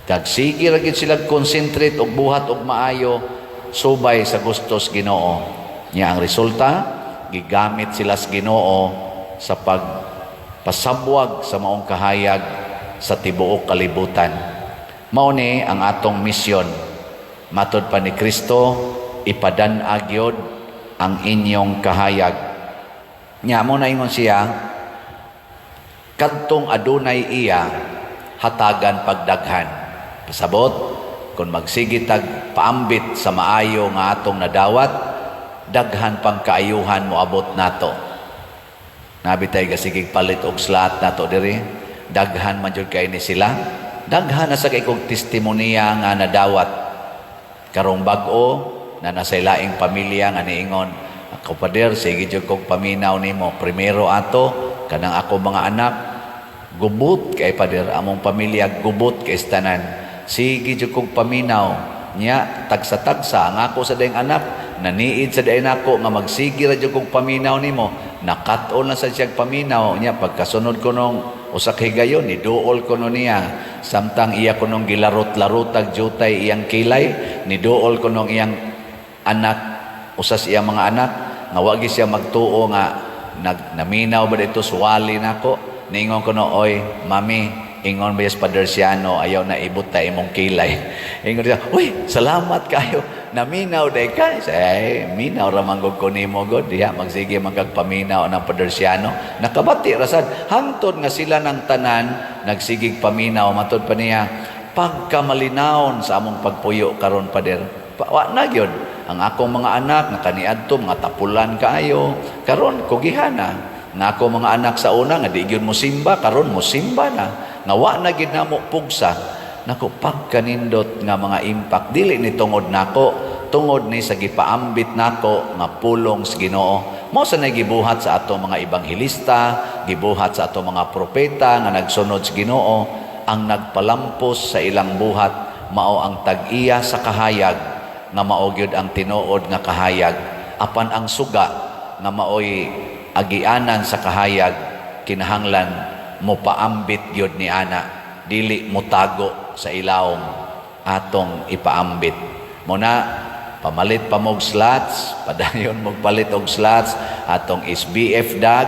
dagsige ra gid sila concentrate og buhat og maayo subay sa gustos Ginoo. Nya ang resulta, gigamit sila sa Ginoo sa pagpasabwag sa maong kahayag sa tibuok kalibutan. Mao ni ang atong misyon. Matod pa ni Kristo, ipadanag yod ang inyong kahayag. Nya mo na ingon siya, kadtong adunay iya hatagan pagdaghan. Pasabot, kung magsigitag paambit sa maayo nga atong nadawat, daghan pang kaayuhan mo abot nato. Nabitay gasigig palit og slat nato diri, daghan man jud kay ni sila, daghan na sa kay kog testimonya nga nadawat. Karong bag-o na nasa laing pamilya nga niingon, ako pader, sige jud kog paminaw nimo. Primero ato, kanang ako mga anak, gubot kay pader, among pamilya gubot kay tanan. Sige jud kog paminaw nya tagsa-tagsa ang ako sa daing anak, naniid sa daing nako nga magsige ra jud kog paminaw nimo. Nakat-on na sa siyang paminaw nya, pagkasunod ko nung usak higayon, niduol ko no niya. Samtang iya ko nung gilarot-larotag jutay iyang kilay, niduol ko nung iyang anak, usas iyang mga anak, nga wagi siya magtuo nga naminaw ba dito suwali nako. Niingon ko no, oy mami, ingon ba yes Padersiano, ayaw na ibuta imong kilay. Ingon siya, uy salamat kayo, naminaw day ka. Ay minaw ra manggod ko nimo god diha, magsige magkagpaminaw ng Padersiano. Nakabati rasad hangtod nga sila ng tanan nagsigig paminaw. Matod pa niya, pagkamalinawon sa among pagpuyo karon pader, wa na gyud ang akong mga anak nga kaniadto mga tapulan kaayo, karon kugihana. Nga ako mga anak sa una nga di gyud mo simba, karon mo simba na. Nga wa na gid namo pugsa. Nako pagkanindot nga mga impact, dili ni tungod nako, tungod ni sa gipaambit nako nga pulong sa Ginoo. Mao sa nagibuhat sa ato mga ebanghelista, gibuhat sa ato mga propeta nga nagsunod sa Ginoo, ang nagpalampos sa ilang buhat mao ang tag-iya sa kahayag nga mao gyud ang tinuod nga kahayag. Apan ang suga nga maoy agianan sa kahayag, kinahanglan mo paambit gyud ni ana, dili mutago sa ilawom atong ipaambit. Muna pamalit pa mog slots, padayon mog palit og slots atong SBF dag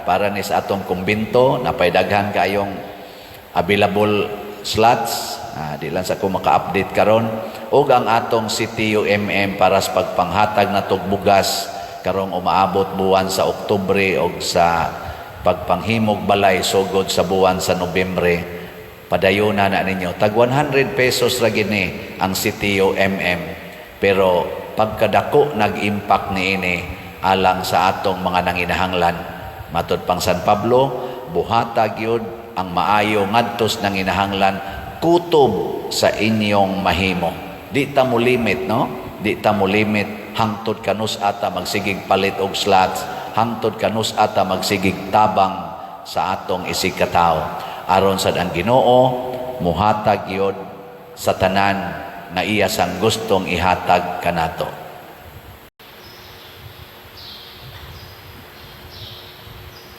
para ni sa atong kumbento, napay daghan kayong available slots. Di lang sa ko maka-update karon. Og ang atong CTUMM para sa pagpanghatag na tugbugas karong umaabot buwan sa Oktubre og sa pagpanghimog balay sugod sa buwan sa Nobyembre. Padayuna na ninyo. Tag 100 pesos ra gini ang CTUMM. Pero pagkadako nag-impact niini alang sa atong mga nanginahanglan. Matod pang San Pablo, buhatag yun ang maayo ngadtos nanginahanglan kutob sa inyong mahimo. Di ta mo limit, no? Di ta mo limit hangtod kanus ata magsigig palit og slots, hangtod kanus ata magsigig tabang sa atong isikataw. Aron sad ang Ginoo muhatag yun sa tanan na iya sang gustong ihatag kanato.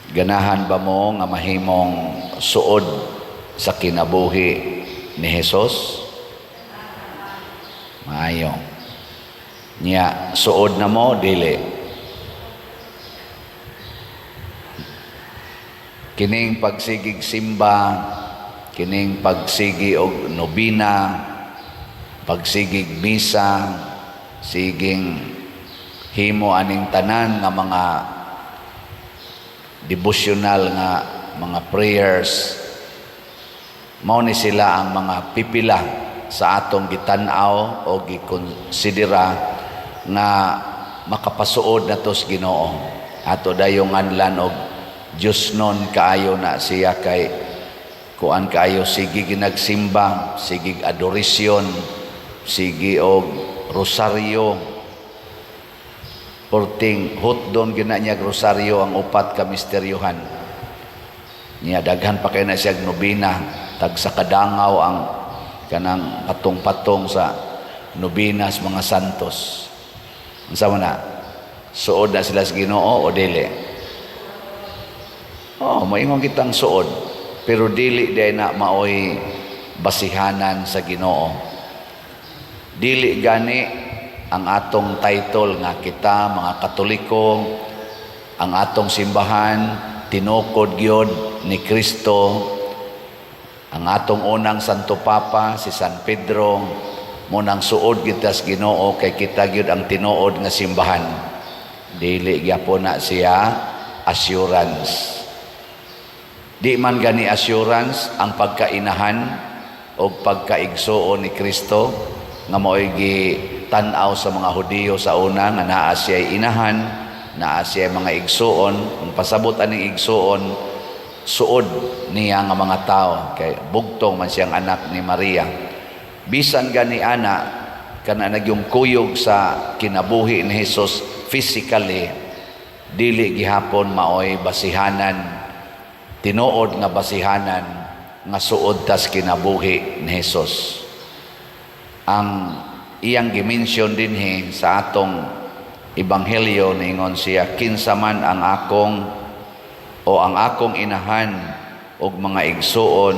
Ganahan ba mo nga mahimong suod sa kinabuhi ni Hesus? Maayo. Nya, suod na mo, dili. Kining pagsigig simba, kining pagsigi og nobina, pagsigig misa, siging himo aning tanan nga mga devotional nga mga prayers, mao ni sila ang mga pipila sa atong gitan-aw o gikonsidera nga makapasuod nato sa Ginoo. Ato dayong anlan og Diyos nun kaayo na siya kay kuan kaayo sige ginagsimba, sige adorisyon, sige og rosaryo. Porting hutdon ginanyag rosaryo ang upat ka misteryohan. Niya daghan pa kay na siya nobina, tag sa kadangaw ang kanang patong-patong sa nobinas mga santos. Unsa man na? Suod na sila sa Ginoo o dili? Maingon kitang suod, pero dili day na maoy basihanan sa Ginoo. Dili gani ang atong title nga kita mga Katoliko, ang atong simbahan tinukod gyud ni Kristo, ang atong unang Santo Papa si San Pedro munang suod kita sa Ginoo kay kita gyud ang tinuod nga simbahan. Dili gyapon na siya assurance. Di man gani assurance ang pagkainahan o pagkaigsuon ni Kristo nga mao'y tan-aw sa mga Hudiyo sa una nga naa siya'y inahan, naa siya'y mga igsuon, ang pasabot aning igsuon, suod niya nga mga tao, kay bugtong man siyang anak ni Maria. Bisan gani ana, kana nagyong kuyog sa kinabuhi ni Jesus physically, dili gihapon maoy basihanan, tinuod nga basihanan, nga suod tas kinabuhi ni Jesus. Ang iyang gimension dinhi sa atong ebanghelyo ningon siya, kinsa man ang akong inahan og mga igsuon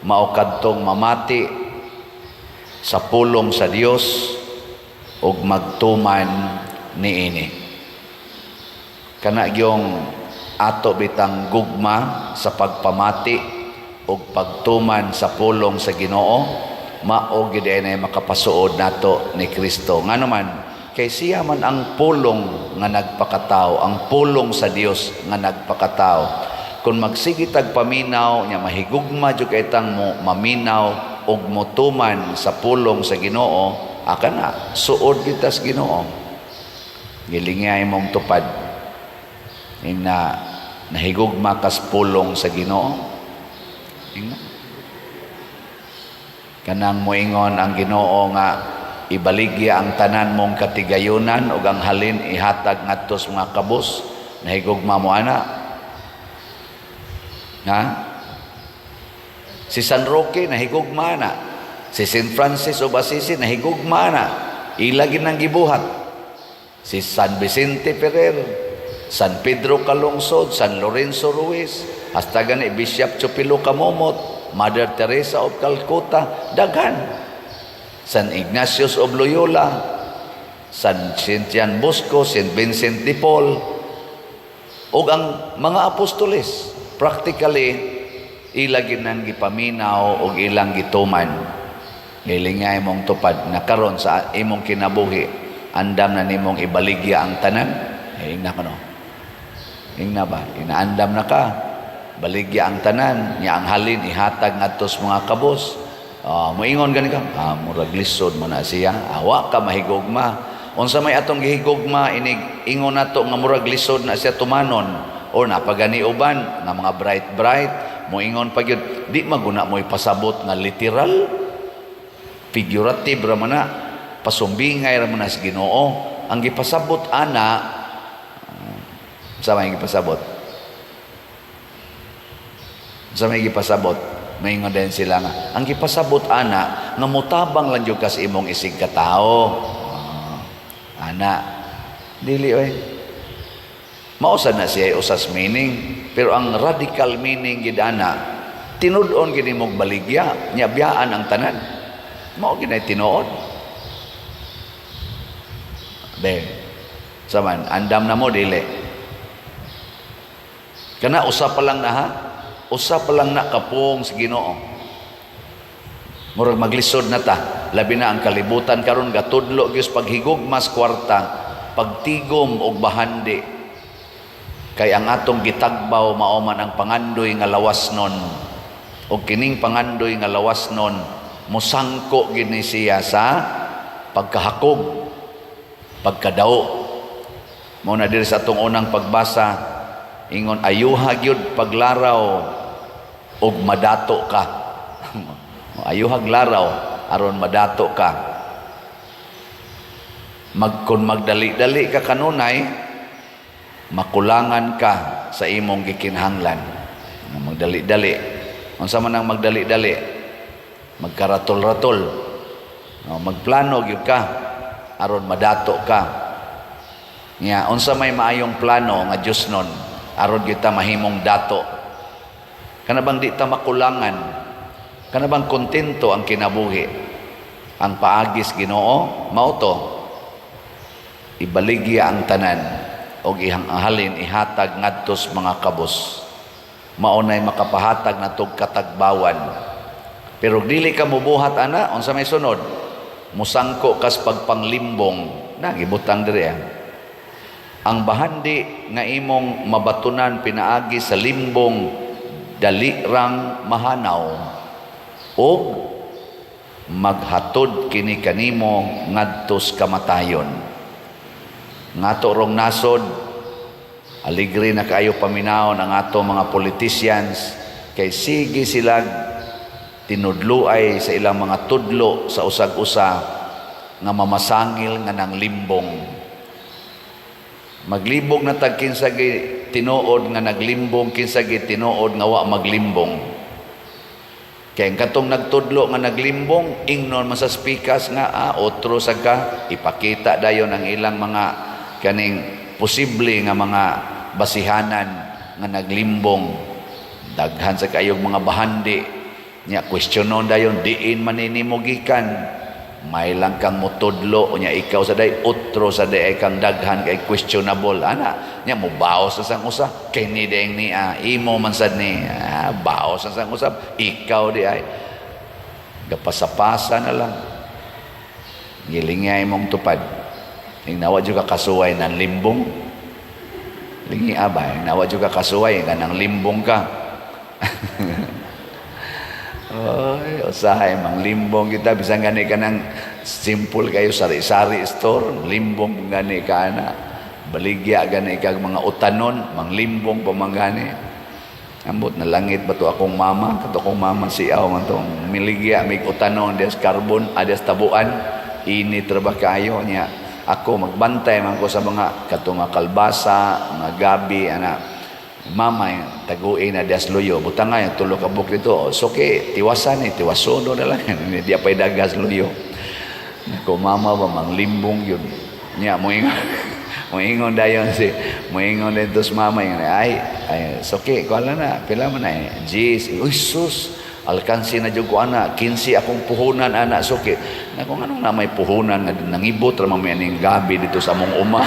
mao kadtong mamati sa pulong sa Dios og magtuman niini. Kana gyung ato bitang gugma sa pagpamati og pagtuman sa pulong sa Ginoo, mao gid ay makapasuod nato ni Kristo. Ngano man kay siya man ang pulong nga nagpakatao, ang pulong sa Dios nga nagpakatao. Kung magsige tag paminaw nya mahigugma jud kay tang mo maminaw og motuman sa pulong sa Ginoo, aka na suod kita sa Ginoo. Gilingay mong tupad na nahigugma kas pulong sa Ginoo. Kanang moingon ang Ginoo nga ibaligya ang tanan mong katigayunan ug ang halin ihatag ngadto sa mga kabus, nahigugma mo ana. Ha? Si San Roque nahigugma na, si St. Francis of Assisi nahigugma na, ila ginang gibuhat. Si San Vicente Ferrer, San Pedro Calungsod, San Lorenzo Ruiz, hasta gani Bishop Chupilo Kamomot, Mother Teresa of Calcutta, daghan. San Ignatius of Loyola, San St. Bosco, St. Vincent de Paul, ug ang mga apostoles, practically, ilagin ng gipaminaw o ilang gituman. Ngilingay mong tupad na karon sa imong kinabuhi, andam na nimong ibaligya ang tanan. Hingna ka no? Hingna ba? Inaandam na ka. Baligya ang tanan, niya ang halin, ihatag ngadto sa mga kabos. Moingon gani ka, murag lisod man na siya. Awa ka mahigugma. Unsa may atong gihigugma, ingon nato nga murag lisod na siya tumanon. O napagani uban, nga mga bright, moingon pa gyud, di maguna mo ipasabot nga literal, figurative ra man na, pasumbingay ra man na sa Ginoo. Ang gipasabot ana, sa may gipasabot? Sa may gipasabot? Maingon din sila nga, ang gipasabot ana, nga mutabang lang yung kas imong isig katao. Ana, dili oy. Mausa na siya usas meaning, pero ang radical meaning gid ana, tinud-on gid imong baligya, nya biyaan ang tanan. Mao gid ay tinuod. Be, saman, andam na mo dili. Kana usa pa lang na ha, usa pa lang na kapong sa Ginoo. Murag maglisod na ta, labi na ang kalibutan karon gatudlo gyud paghigugmas kwarta, pagtigom og bahandi. Kay ang atong gitagbaw mao man ang pangandoy nga lawasnon. Og kining pangandoy nga lawasnon mosangko gid ni siya sa pagkahakog, pagkadao. Mao na diri sa atong unang pagbasa, ingon ayuha gyud paglaraw og madato ka. Ayuhag laraw aron madato ka. Kun magdali-dali ka kanunay, makulangan ka sa imong gikinahanglan. Magdali-dali. Unsa man ang magdali-dali? Magkaratol-ratol. Magplano gyud ka aron madato ka. Nya unsa may maayong plano nga Dios nun aron kita mahimong dato. Kana bang di ta makulangan? Kana bang kontento ang kinabuhi? Ang paagis Ginoo mao to, ibaligya ang tanan og ihalin ihatag ngadtos mga kabos. Mao nay makapahatag natog katagbawan. Pero dili ka mubuhat ana, unsa may sunod? Musangko kas pagpanglimbong na gibutang diri. Ang bahandi nga imong mabatunan pinaagi sa limbong dali rang mahanaw og maghatod kini kanimo ngadtos kamatayon. Ngato rong nasod, aligre na kayo paminawon ang ato mga politicians kay sige sila tinudluay sa ilang mga tudlo sa usag-usa nga mamasangil nga nang limbong. Maglibog na tag kinsa gi tinuod nga naglimbong, kinsa gi tinuod nga wa maglimbong. Kaya katong nagtudlo nga naglimbong, ingnon man sa speakers nga, otro sa ka, ipakita dayon ang ilang mga kaning posible nga mga basihanan nga naglimbong. Daghan sa kayong mga bahandi, nya questionon dayon, diin maninimugikan. May lang kang mutudlo, nya ikaw sa day, otro sa day kang daghan kay questionable. Ana, nya mo baos sa sang usa, kay ni deng ni imo man sad ni baos sa sang usab, ikaw di ay gapasapasa na lang. Gilingay mong tupad. Ingnawa jud ka kasuway ng limbong. Lingi abay, ingnawa jud ka kasuway nga nang limbong ka. Oy, usahay mang limbong kita bisan gani ka ng simple kayo sari-sari store, limbong gani ka na. Baligya gani ka mga utanon, mang limbong pamangani. Ambot na langit ba to akong mama, kato akong mama si aw man tong miligya mig utanon des carbon, ades tabuan, ini traba kayo niya. Ako magbantay man ko sa mga kato nga kalbasa, mga gabi ana. Mama taguin na das luyo butang nga yung tulo ka buk dito so okay tiwasan tiwasono na lang di apay dagas luyo nako mama ba mang limbong yun nya mo ingon dayon si mo ingon dito sa mama yun ay so okay kuala na pila man na jeez uy sus alkansi na jud ko ana 15 akong puhunan ana so okay nako nganong na may puhunan nga nangibot ra man ning gabi dito sa among uma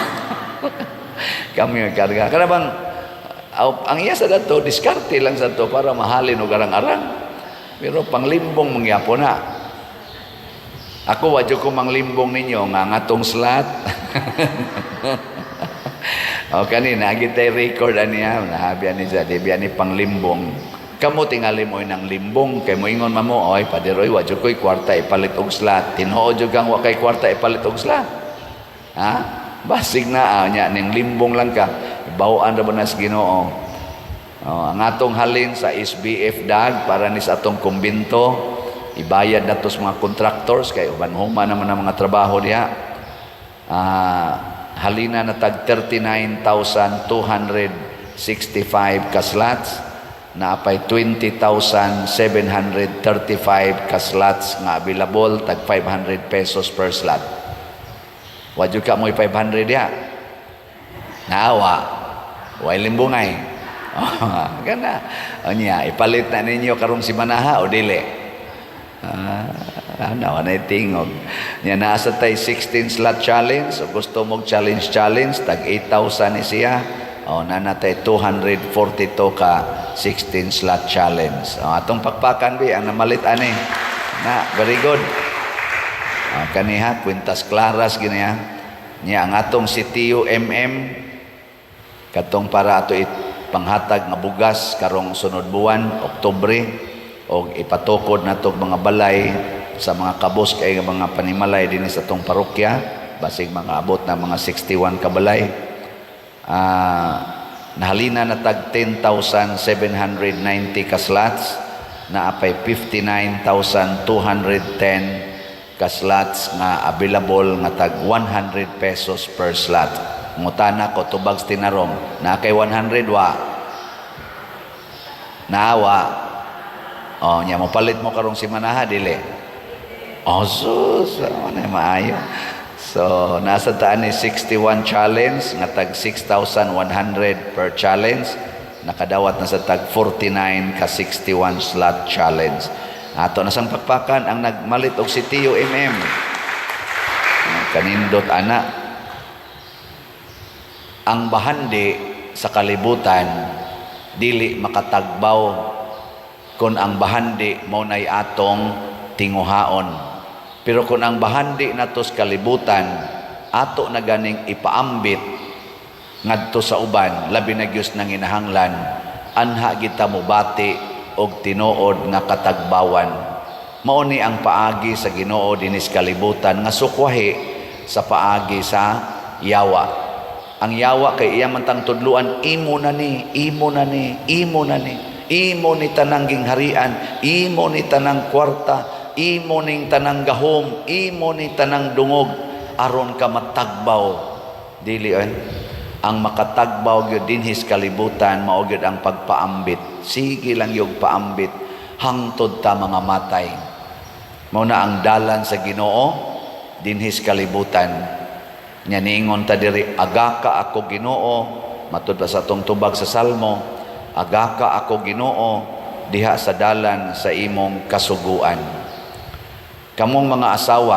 kami karga kana bang ang iya sa dato, diskarte lang sa to para mahalin o garang-arang. Pero panglimbong mangyapon na. Ako, wadyo ko manglimbong ninyo, nga ngatong slat. O kanina, agitay record niya, nahabyan ni sa dibyan ni panglimbong. Kamu tingali mo ng limbong, kay mo ingon mamo, oy, padiroy, wadyo ko'y kwarta ipalit og slat. Tinoo dyo kang wakay kwarta ipalit og slat. Ha? Basig na, nya, ning limbong lang ka. Bawaan ra ba na sa Ginoo. Ang atong halin sa SBF DAG para ni sa atong kumbinto, ibayad na to sa mga contractors kay uban huma naman ang mga trabaho diha. Halina na tag 39,265 ka slots. na apay 20,735 ka slots nga available, tag 500 pesos per slot. Wadyo ka mo'y 500 ya. Nawa. Way limbungay. Gana. O niya, ipalit na ninyo karong si Manaha o dili. Nawa na itingog. Niya, nasa tayo 16 slot challenge. O gusto mong challenge, tag 8,000 ni siya. O nanatay 242 ka 16 slot challenge. O atong pakpakan bi, ang namalit ani. Na, very good. Kaniha, Quintas Claras, ganiya. Niya, ang atong sitiyo katong para ato panghatag nga bugas karong sunod buwan, Oktubre, o ipatukod na itong mga balay sa mga kabos kay mga panimalay din sa itong parokya, basig mga abot na mga 61 kabalay. Nahalina na tag 10,790 ka slots, na apay 59,210 ka slots nga available nga tag 100 pesos per slot. Ngutana ko tubags tinarong na kay 100 wa naawa. O nya mo palit mo karong si Manaha dili. O sus, ano maayo. So nasa taan ni 61 challenge nga tag 6,100 per challenge, nakadawat na sa tag 49 ka 61 slot challenge. Ato na sang pakpakan ang nagmalit og si Tio kanindot ana. Ang bahandi sa kalibutan dili makatagbaw kung ang bahandi mo nay atong tinguhaon. Pero kung ang bahandi nato sa kalibutan ato na ganing ipaambit ngadto sa uban, labi na gyud nang inahanglan, anha kita mobati og tinuod nga katagbawan. Mao ni ang paagi sa Ginoo dinis kalibutan nga sukwahi sa paagi sa yawa. Ang yawa kay iya man tang tudluan, imo na ni tanang gingharian, imo ni tanang kwarta, imo ning tanang gahom, imo ni tanang dungog aron ka matagbaw. Dili ang makatagbaw gyud dinhis kalibutan mao gyud ang pagpaambit. Sige lang yung paambit hangtod ta mga matay. Mao na ang dalan sa Ginoo dinhis kalibutan. Nya niingon ta diri, agaka ako Ginoo, matud pa sa tong tubag sa Salmo, agaka ako Ginoo diha sa dalan sa imong kasuguan. Kamong mga asawa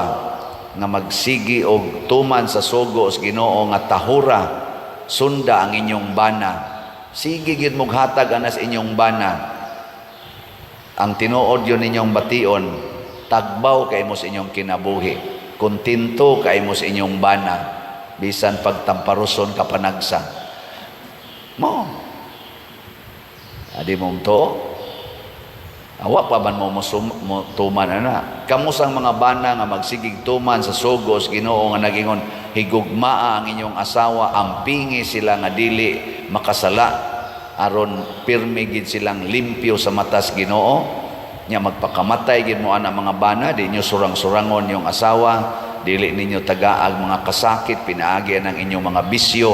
nga magsigi og tuman sa sugo sa Ginoo nga tahura sunda ang inyong bana, sige gid mong hatag anas inyong bana. Ang tinuod yun ninyong bation, tagbaw kay mo sa inyong kinabuhi, kontento kay mo sa inyong bana, bisan pagtamparuson kapanagsa mo. Adi mong to, awa pa man mo tuman na. Kamusang mga bana nga magsigig tuman sa sugos Ginoo nga nagingon higugmaa ang inyong asawa, ampingi sila nga dili makasala aron pirmi gid silang limpyo sa matas Ginoo. Nya magpakamatay gid mo ana mga bana, di inyo surang-surangon yung asawa, dili ninyo tagaag mga kasakit, pinaagi ang inyong mga bisyo.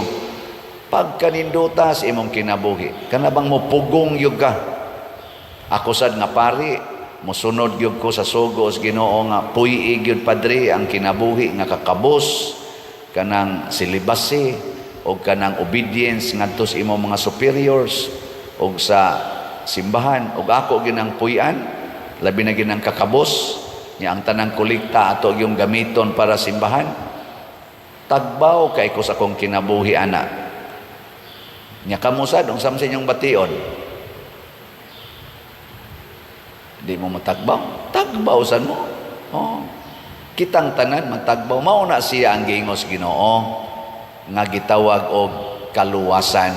Pagkaninduta sa imong kinabuhi, kanabang mo pugong yug ka. Ako sad nga pari, mosunod gyud ko sa sugo sa Ginoo nga puyi gyud padre ang kinabuhi nga kakabos kanang silibasi o kanang obedience ngadto sa imong mga superiors o sa simbahan. O ako ginang puyan, labi na ginang kakabos niya ang tanang kolekta ato yung gamiton para simbahan. Tagbaw kay ko sa akong kinabuhi ana. Nya kamusad ang samsin yung bation, di mo matagbaw, tagbaw san mo. Kitang tanan matagbaw, mao na siya ang giingos Ginoo nga gitawag og kaluwasan.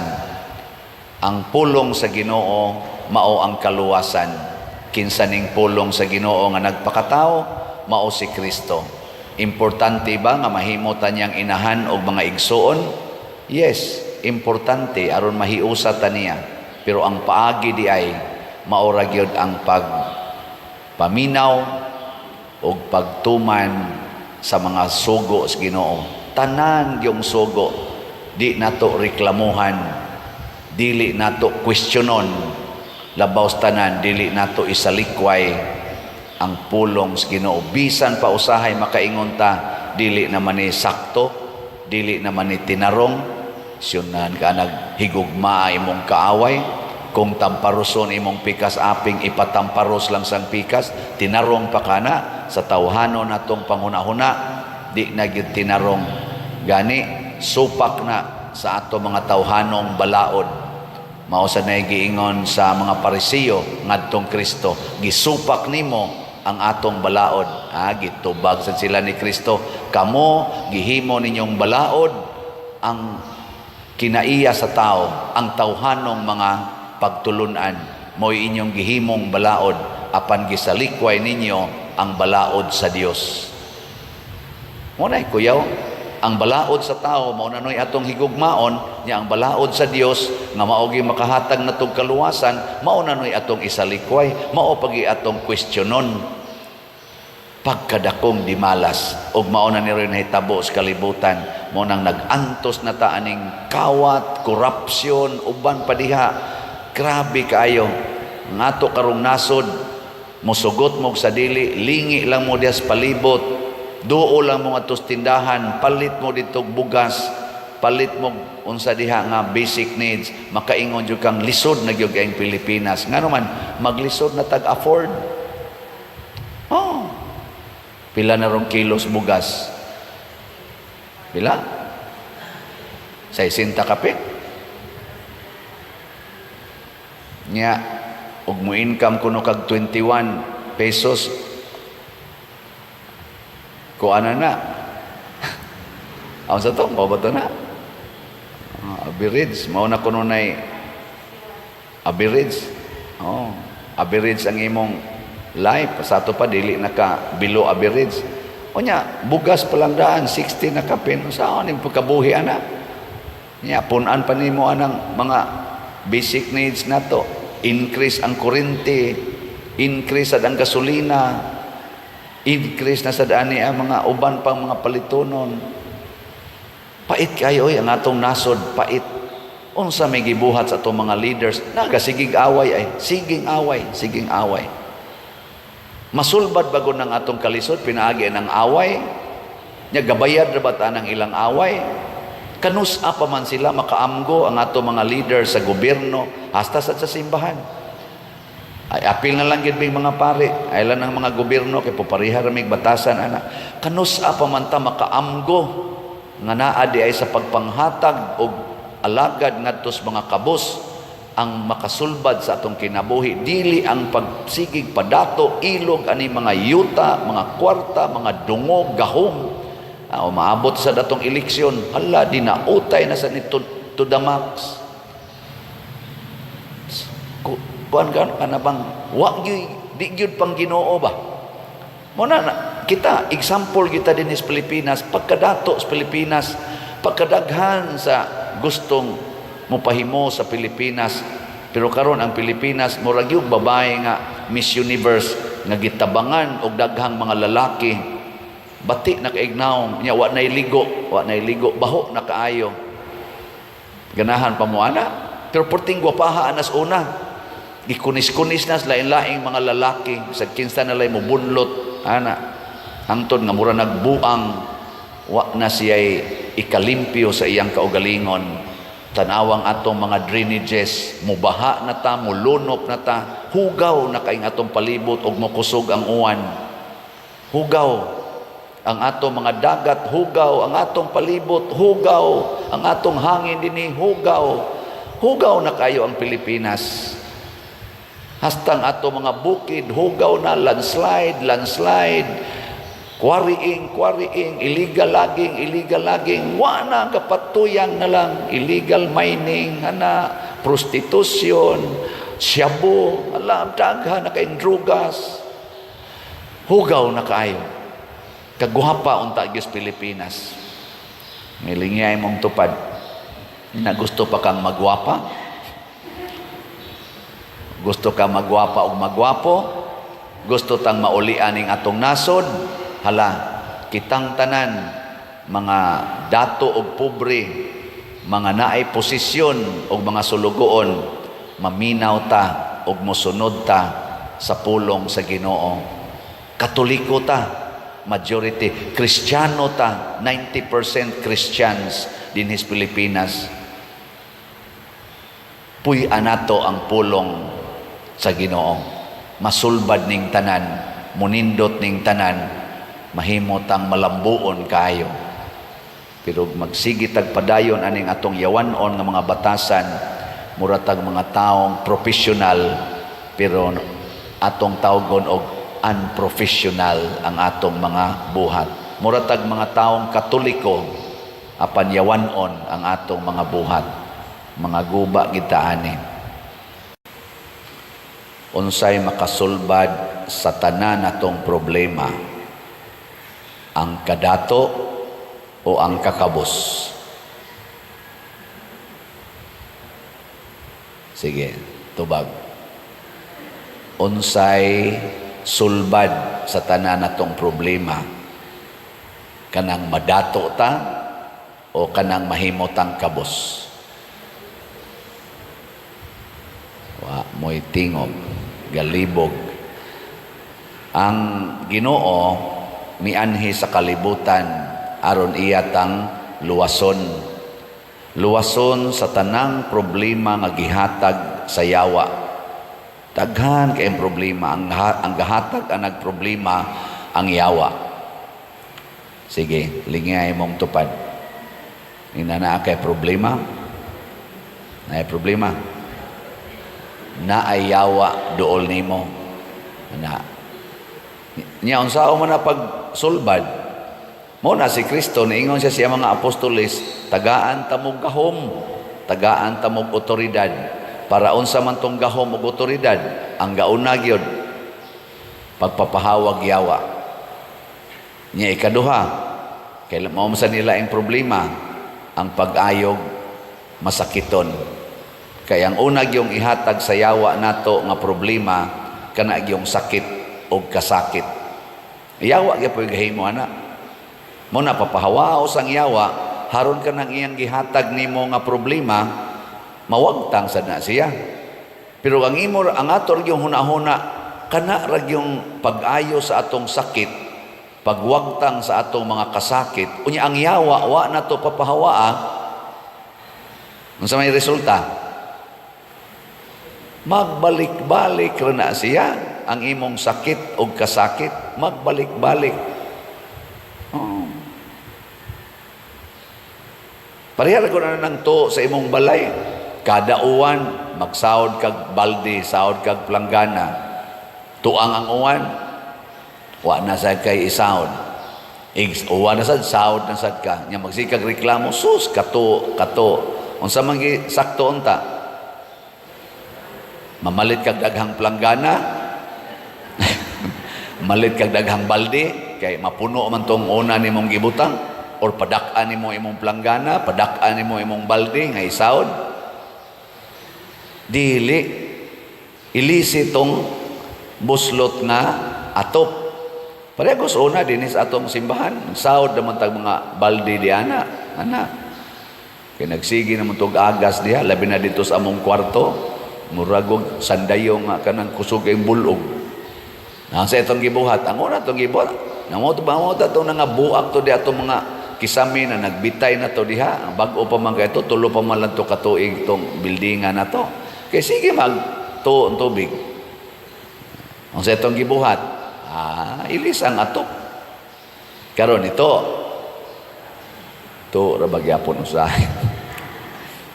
Ang pulong sa Ginoo mao ang kaluwasan. Kinsa ning pulong sa Ginoo nga nagpakatao mao si Kristo. Importante ba nga mahimo ta niyang inahan og mga igsuon? Yes, importante aron mahiusa ta niya. Pero ang paagi di ay maura gyud ang pagpaminaw o pagtuman sa mga sugo sa Ginoo. Tanan yung sugo, di nato reklamuhan, dili nato questionon, labaw tanan dili nato isalikway ang pulong sa Ginoo. Bisan pa usahay makaingon ta dili naman ni sakto, dili naman ni tinarong, siyunan ka naghigugma imong kaaway. Kung tamparuson imong pikas aping ipatamparos lang sang pikas, tinarong pa kana sa tawhanon natong panghunahuna, di na gyud tinarong. Gani supak na sa ato mga tawhanong balaod. Mao sa giingon sa mga Parisiyo ngadtong Kristo, gisupak nimo ang atong balaod. Gitubag sa sila ni Kristo, kamo gihimo ninyong balaod ang kinaiya sa tao, ang tawhanong mga pagtulunan, mo'y inyong gihimong balaod, apan gisalikway ninyo ang balaod sa Dios. Munay kuyaw, ang balaod sa tao mao nanoy atong higugmaon, nya ang balaod sa Dios nga mao gi makahatag natong kaluwasan, mao nanoy atong isalikway, mao pagi atong kwestiyonon pagkadakong di malas. Og mao na ni rin nahitabo sa kalibutan, mo nang nagantos na ta aning kawat, korupsyon, uban pa diha. Grabe kaayo ngato karong nasod, musugot mo sa dili, lingi lang mo dias palibot, duo lang mo nga tos tindahan, palit mo dito bugas, palit mo unsa diha nga basic needs, makaingon jud kang lisod na gyud ang Pilipinas. Ngano man maglisod na tag-afford. Pila na rong kilos bugas? Pila? 60 kape? Nya, ug mo income kuno kag 21 pesos, kuana na. Aw sa to, babato na. Average, mao na kuno nay average. Average ang imong life. Sa ato pa dili naka below average. Unya, bugas pa lang daan 60 na kape. Saan ning pagkabuhi ana? Nya punan pa nimo anang mga basic needs nato. Increase ang kuryente, increase sad ang gasolina, increase na sad ani ang mga uban pang mga palitonon. Pait kayo ang atong nasod, pait. Unsa may gibuhat sa atong mga leaders, nagasigig away ay, siging away. Masulbad bago ng atong kalisod, pinaagi ng away, nya gabayad ra ba ta ng ilang away? Kanus pa man sila makaamgo ang ato mga leader sa gobyerno hasta sa simbahan. Ay apil na lang gid mga pare, ay lang ng mga gobyerno kay popariha ra mig batasan ana. Kanus pa man ta makaamgo nga naa di ay sa pagpanghatag og alagad ngadto sa mga kabos ang makasulbad sa atong kinabuhi, dili ang pagsigig padato ilog ani mga yuta, mga kwarta, mga dungog, gahom. Maabot sa datong eleksyon, hala, dinautay na sa nito to the max. Kuan ka na bang, di gyud pang Ginoo ba? Muna na, kita, example kita din sa Pilipinas, pagkadato sa Pilipinas, pagkadaghan sa gustong mupahimo sa Pilipinas, pero karon ang Pilipinas, murag yung babae nga, Miss Universe, nga gitabangan og daghang mga lalaki, bati na kaignaw niya, wa na iligo, baho na kaayo, ganahan pa mo ana, pero porting gwapaha anas una, gikunis-kunis na lain-laing mga lalaki, sa kinsa na lay mo bunlot ana, hangtod nga mura nagbuang, wa na siya'y ikalimpyo sa iyang kaugalingon. Tanawang atong mga drainages, mubaha na ta, mulunok na ta, hugaw na kaing atong palibot og mokusog ang uwan, hugaw ang atong mga dagat, hugaw ang atong palibot, hugaw ang atong hangin dinhi, hugaw na kayo ang Pilipinas. Hastang atong mga bukid, hugaw na, landslide, quarrying, illegal logging, wa na kapatuyang na lang, illegal mining, prostitution, shabu, daghan na kayong drugas, hugaw na kayo. Kaguhapa unta gyud Pilipinas. Milingay mong tupad. Na gusto pa kang magwapa? Gusto ka magwapa o magwapo? Gusto tang maulian ning atong nasod? Hala, kitang tanan mga dato og pobre, mga naay posisyon og mga sulugoon, maminaw ta ug mosunod ta sa pulong sa Ginoo. Katoliko ta, majority. Kristiyano ta, 90% Christians din his Pilipinas. Puy anato ang pulong sa Ginoo. Masulbad ning tanan, munindot ning tanan, mahimotang malambuon kayo. Pero magsigitag padayon aning atong yawanon nga mga batasan, muratag mga taong professional, pero atong tawgon og unprofessional ang atong mga buhat. Muratag mga taong katoliko, apan yawanon ang atong mga buhat. Mga guba kita ani. Unsay makasulbad sa tanan natong problema? Ang kadato o ang kakabos? Sige, tubag. Unsay sulbad sa tanan natong problema? Kanang madato ta o kanang mahimotang kabos? Wa mo'y tingog, galibog. Ang Ginoo mianhi sa kalibutan aron iyatang luwason. Luwason sa tanang problema nga gihatag sa yawa. Daghan kay problema ang gahatag ang nagproblema ang yawa. Sige, lingay mong tupad. Inana kay problema? Naay problema. Naay yawa duol nimo. Na. Nya unsaon man na pagsulbad? Muna si Kristo, niingon siya siya mga apostoles, tagaan tamog gahom, tagaan tamog otoridad. Para unsa man tong gahom ug otoridad, ang gauna gyud pagpapahawag yawa. Nya ikaduha, kay mao man sa nila ang problema, ang pag-ayog masakiton. Kay ang una gyung ihatag sa yawa nato nga problema kana gyung sakit o kasakit. Yawa gyud gahimo ana. Mo na papahawao sang yawa, haron ka nang iyang gihatag nimo nga problema, mawagtang sad na siya. Pero ang imo ang ato yung hunahuna, kana ra yung pag-ayo sa atong sakit, pagwagtang sa atong mga kasakit, unya ang yawa wa na to papahawaa. Unsa may resulta? Magbalik-balik ra na siya ang imong sakit o kasakit, magbalik-balik. Parehara ko na nang to sa imong balay. Kada uwan, magsahod kag balde, sahod kag planggana. Tuang ang uwan, wa na sa kay isahod. Uwan na sad, sahod na sad ka. Nya magsikag reklamo, sus, kato. Unsa man sakto unta? Mamalit kag daghang planggana, malit kag daghang balde, kay mapuno man tong una nimong gibutang. Or padak-an nimo imong planggana, padak-an nimo imong balde nga isaod. Dili ilisi tong buslot nga atop. Parehas una dinis atong simbahan, saod naman tag mga balde di ana. Kay nagsigi naman tog agas diha, labi na dito sa among kwarto, muragog sandayong nga kanang kusog ang bulog. Nasa itong gibuhat, ang una itong gibuhat, namoto itong nga buak to di atong mga kisami na nagbitay na to diha, bago pa man kayo, tulo pa man lang to katuig itong buildingan na to. Kaya sige mag-tuo ang tubig. Ang sa itong gibuhat, ilis ang atop. Karon ito, rabagyapon usahin.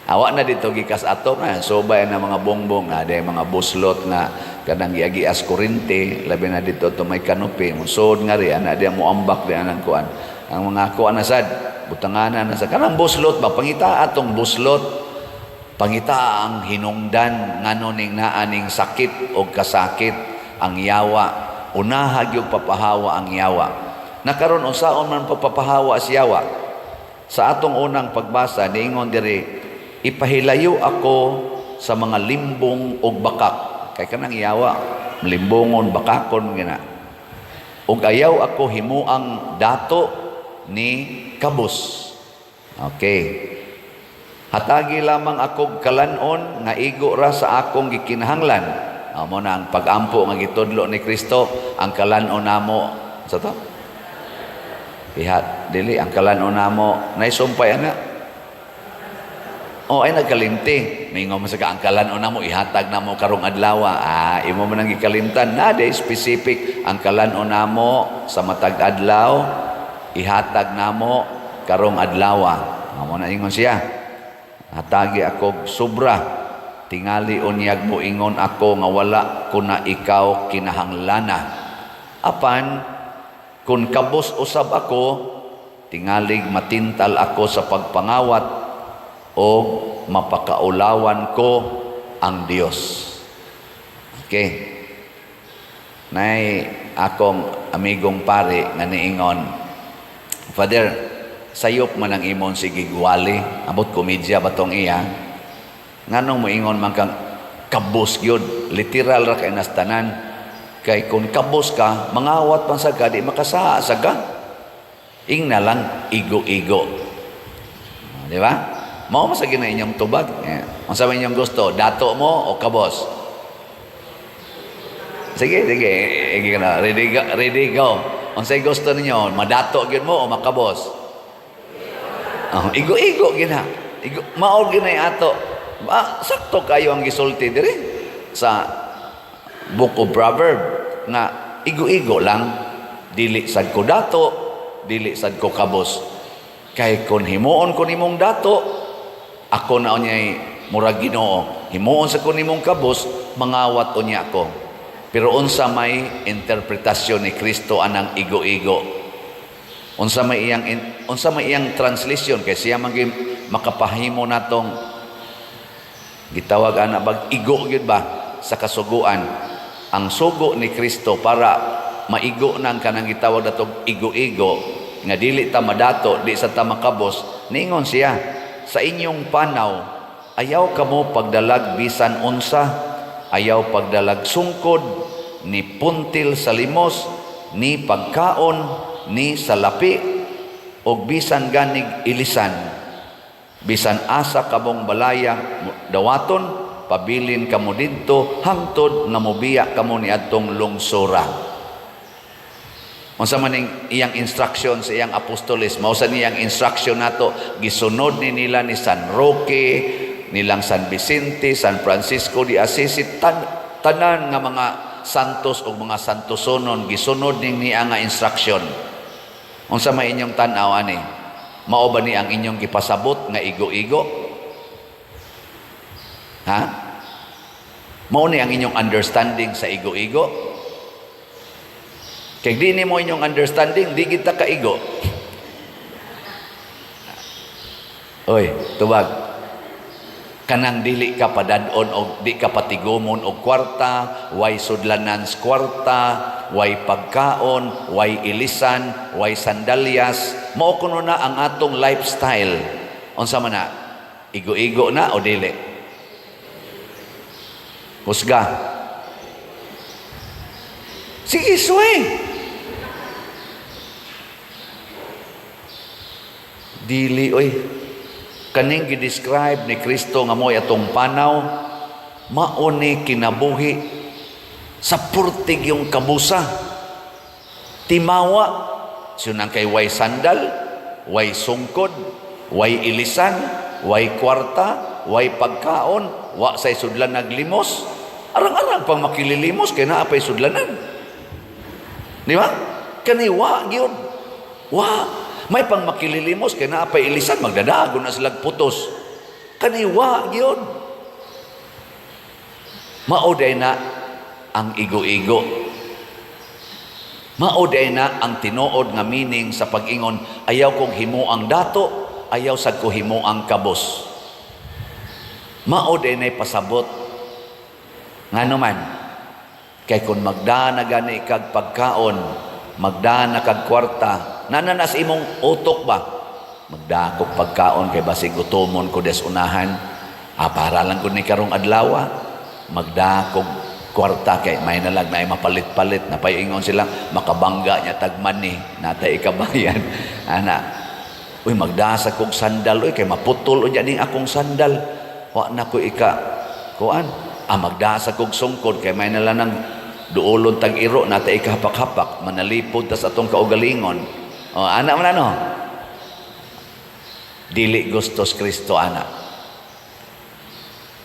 Awa na dito gikas atop na, sobay na mga bongbong, ada mga buslot na kanang giagias kurente, labi na dito to may kanupi, musod nga ri, ana diya muambak diya ng kuan. Ang mga kuan na sad, butanganan na sad. Kanang buslot ba, pangita atong buslot, pangita ang hinungdan, ngano ning naaning sakit o kasakit, ang yawa, unahag yung papahawa ang yawa. Nakaroon unsaon man papahawa si yawa. Sa atong unang pagbasa, niingon diri, ipahilayo ako sa mga limbong o bakak. Kay kanang yawa, limbongon, bakakon, gina. O ayaw ako himuang dato ni kabos. Okay. Hatagi lamang akog kalanon nga igo ra sa akong gikinahanglan. Amo na ang pag-ampo nga gitudlo ni Kristo, ang kalanon namo sa to. Pihat dili ang kalanon namo naisumpay ana. Ay nagkalimti. Mingo mo sa ang kalanon namo ihatag namo karong adlaw. Imo man ang gikalimtan na day specific ang kalanon namo sa matag adlaw ihatag namo karong adlaw. Amo na ingon siya. Hatagi ako sobra, tingali unyag mo ingon ako nga wala ko na ikaw kinahanglana. Apan, kung kabus usab ako, tingalig matintal ako sa pagpangawat o mapakaulawan ko ang Dios. Okay. Nay akong amigong pare nga niingon, Father, sayop man ang imon si Gigwali, abot komedya batong iya. Nganong mo ingon man kang kabos gyud, literal ra kay nastanan. Kay kung kabos ka, mangawat man sa di makasaa sa ka. Ing na lang igo-igo. Di ba? Mao masagi na inyong tubag. Ang sabi inyong gusto, dato mo o kabos? Sige. Ready go. Ang say gusto ninyo, madato gyud mo o makabos? Igo-igo gina. Maog gina ato. Sakto kayo ang gisulti diri sa Book of Proverbs nga igo-igo lang, dili sad ko dato, dili sad ko kabos. Kay kun himuon ko nimong dato, ako na unyay murag Ginoo. Himuon sa kun nimong kabos, mangawat unya ko. Pero unsa may interpretasyon ni Kristo anang igo-igo? Unsa may iyang translation kay siya makapahimo natong gitawag ana bag igo gyud ba sa kasuguan. Ang sugo ni Kristo para maigo nang kanang gitawag natong igo-igo nga dili ta madato, di sa ta makabos. Ningon siya, sa inyong panaw ayaw kamo pagdalag bisan unsa, ayaw pagdalag sungkod ni puntil sa limos ni pagkaon ni salapi og bisan ganig ilisan, bisan asa kamong balaya dawaton, pabilin kamo didto hangtod nga mobiya kamo niadtong lungsura. Unsa man iyang instruction sa iyang apostoles, mao sa niyang instruction nato gisunod ni nila ni San Roque, nilang San Vicente, San Francisco de Assisi, tanan nga mga santos o mga santosonon gisunod ning niya nga instruction. Unsa may inyong tan-aw ani? Mao ba ni ang inyong gipasabot nga igo-igo? Ha? Mao ni ang inyong understanding sa igo-igo? Kay di ni mo inyong understanding, di kita kaigo. Oy, tubag. Kanang dili ka padadon o di ka patigomon og kwarta, way sudlanan sa kwarta, way pagkaon, way ilisan, way sandalyas. Mao kuno na ang atong lifestyle. Unsa man na? Igo-igo na o dili? Husga. Sige, swing. Dili, oy. Kaning gidescribe ni Kristo nga mo'y atong panaw, mauni kinabuhi sa purtig yung kabusa. Timawa, sinang kay way sandal, way sungkod, way ilisan, way kwarta, way pagkaon, wa say sudlan naglimos. Arang-arang pang makililimos kay naa pay sudlanan. Di ba? Kaniwa gyud. Wa may pang makililimos kay naa pay ilisan magdadagon na sila putos. Kaniwa gyud. Mauday na ang igo-igo. Mauday na ang tinuod nga meaning sa pag-ingon, ayaw kong himo ang dato, ayaw sad ko himo ang kabos. Mauday na pasabot. Ngano man, kay kung magdana gani kag pagkaon, magdana kag kwarta, nananas imong utok ba? Magdakog pagkaon kay basig gutomon ko des unahan. Para lang ko ni karong adlaw. Magdakog kwarta kay may nalag na mapalit-palit na paingon sila makabangga niya tagman ni natay ikabayan ana Uy, magdasa kog sandal, uy, kay maputol unya ning akong sandal. Wa na ko kuan. Magdasa kog sungkod, kay may nalanang duolon tag iro, nata ikahapak-hapak, manalipod ta sa atong kaugalingon. Ana man ano? Dili gustos Kristo, ana.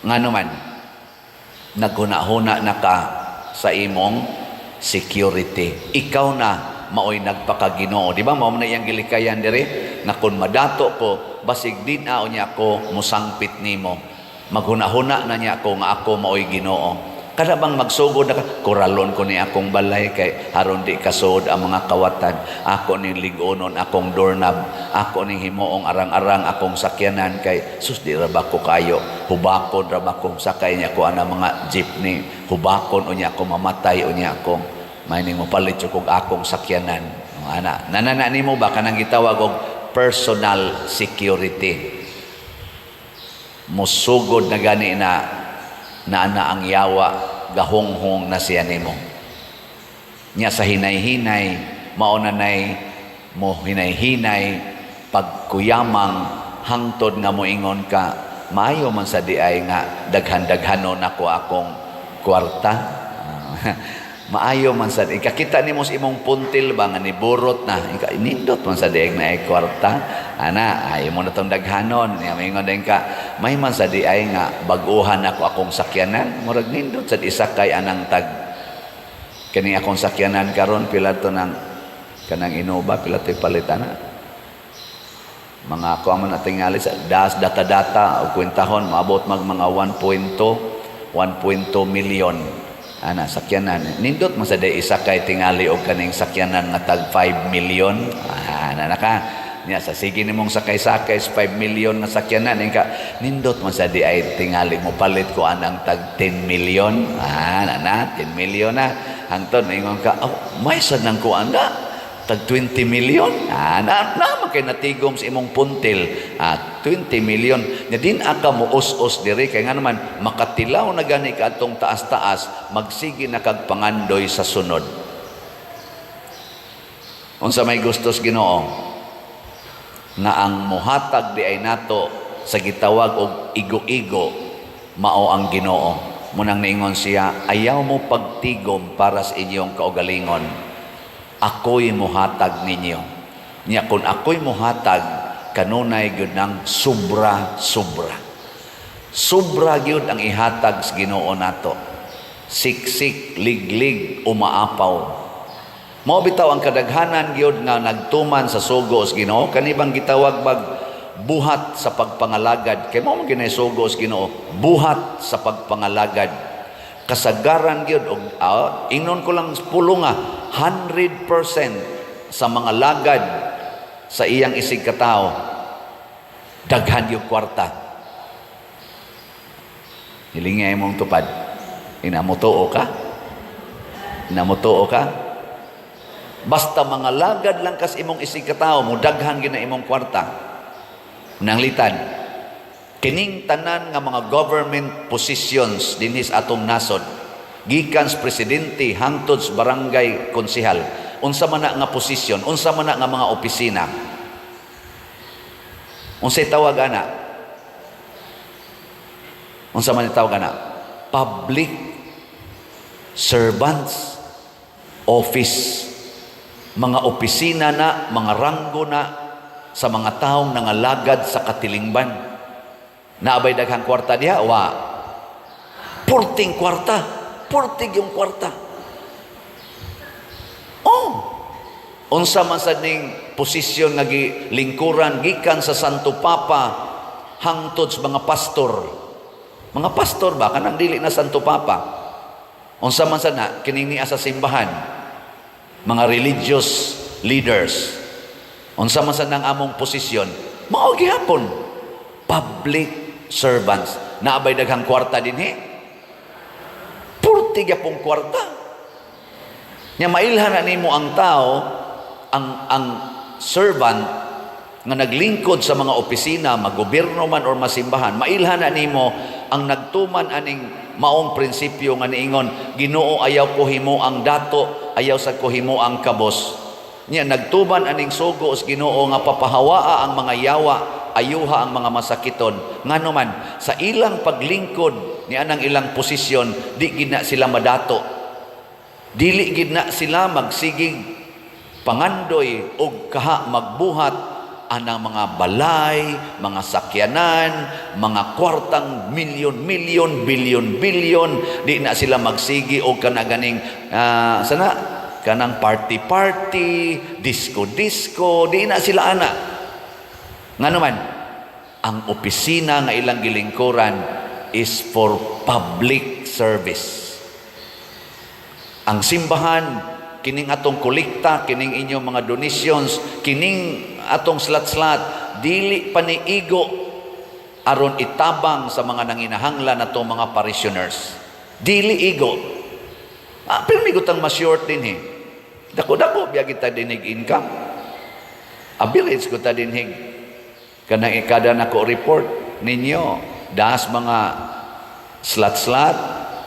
Ngano man, naghuna-huna na ka sa imong security. Ikaw na maoy nagpakaginoo. Di ba? Mao na iyang gilikayan diri na kun madato ko, basig din niya ako musangpit nimo. Maghuna-huna na niya ako nga ako maoy Ginoo. Kada bang magsugod na ka, kuralon ko ni akong balay kay haron di kasod ang mga kawatan. Ako ning ligonon akong doorknob, ako ning himuong arang-arang akong sakyanan kay sus di ra ba ko kayo. Hubakon ra ba kong sakay niya ko ana mga jeepney. Hubakon unya ako mamatay unya ako. May ning mopalit kog akong sakyanan. Ana, nanana nimo ba kanang gitawag og personal security. Musugod na gani na ang yawa gahonghong na siya nimo. Nya sa hinay-hinay maunanay mo hinay-hinay pagkuyamang hangtod nga moingon ka maayo man sa diay nga daghan-daghanon ako akong kwarta. Maayo man sa ikakita nimo sa imong puntil ba nga niburot na inindot man sa diay na ay kwarta. Ana ay mo na tong daghanon nya moingon din ka may man sa diay nga bag-uhan ako akong sakyanan murag nindot sa isakay anang tag kani akong sakyanan karon pila to nang kanang Innova pila to palitan na mga ako man natingali sa data o kwentahon maabot mag mga 1.2 million ana sakyanan nindot man sa diay isakay tingali og kaning sakyanan nga tag 5 million ana naka niya sa sige nimong sakay-sakay 5 million na sakyanan ka nindot man sa di ay tingali mo palit ko anang tag 10 million na 10 million na hangtod ingon ka may sad nang ko anda tag 20 million na makay natigom sa imong puntil 20 million nya din aka mo us-us diri kay nga naman makatilaw na gani ka atong taas-taas magsige na kag pangandoy sa sunod unsa may gustos Ginoo nga ang muhatag di ay nato sa gitawag og igo-igo mao ang Ginoo. Munang niingon siya, ayaw mo pagtigom para sa inyong kaugalingon. Ako'y muhatag ninyo. Nya kung ako'y muhatag, kanunay gyud nang sobra-sobra. Sobra gyud ang ihatag sa Ginoo nato. Siksik, liglig, umaapaw. Mao bitaw ang kadaghanan gyud nga nagtuman sa sugo sa Ginoo kanibang gitawag bag buhat sa pagpangalagad kay mao man ginay sugo sa Ginoo buhat sa pagpangalagad kasagaran gyud og ingnon ko lang pulo nga 100% sa mga lagad sa iyang isig katao daghan yung kwarta hilingay mong tupad inamutuo ka basta mga lagad lang kas imong isig katao mo daghan gina imong kwarta nanglitan kining tanan nga mga government positions dinhis atong nasod gikan sa presidente hangtod sa barangay konsehal unsa man na nga posisyon unsa man na nga mga opisina unsay tawag ana public servants office mga opisina na, mga ranggo na sa mga taong nangalagad sa katilingban. Naabay daghang kwarta diha, purting kwarta, purtig yung kwarta. Unsa man sa ning posisyon nga lingkuran gikan sa Santo Papa hangtod sa mga pastor. Mga pastor ba kanang dili na Santo Papa? Unsa man sa na kining niya sa simbahan? Mga religious leaders unsa man sa nang among posisyon mao gihapon public servants naabay daghang kwarta dinhi purti gyapon kwarta nya mailhan na nimo ang tao ang servant nga naglingkod sa mga opisina magobyerno man or masimbahan mailhan na nimo ang nagtuman aning maong prinsipyo nga niingon Ginoo ayaw ko himo ang dato ayaw sa ko himo ang kabos Nya nagtuban aning sugo sa Ginoo nga papahawaa ang mga yawa, ayuha ang mga masakiton. Ngano man sa ilang paglingkod ni anang ilang posisyon, di gid na sila madato. Dili gid na sila magsigig pangandoy og kaha magbuhat anang mga balay, mga sakyanan, mga kwartang milyon-milyon, bilyon-bilyon. Di na sila magsigi o kanaganing kanang party-party, disco-disco. Di na sila ana. Nga naman, ang opisina nga ilang gilingkuran is for public service. Ang simbahan, kining atong kolekta, kining inyong mga donations, kining atong slat-slat, dili paniigo aron itabang sa mga nanginahanglan natong mga parishioners. Dili igo. Pero may gutang ma-short din Dako-dako biya kita dinig income. Abilis ko ta dinig. Kanang ikada nako report ninyo, das mga slat-slat,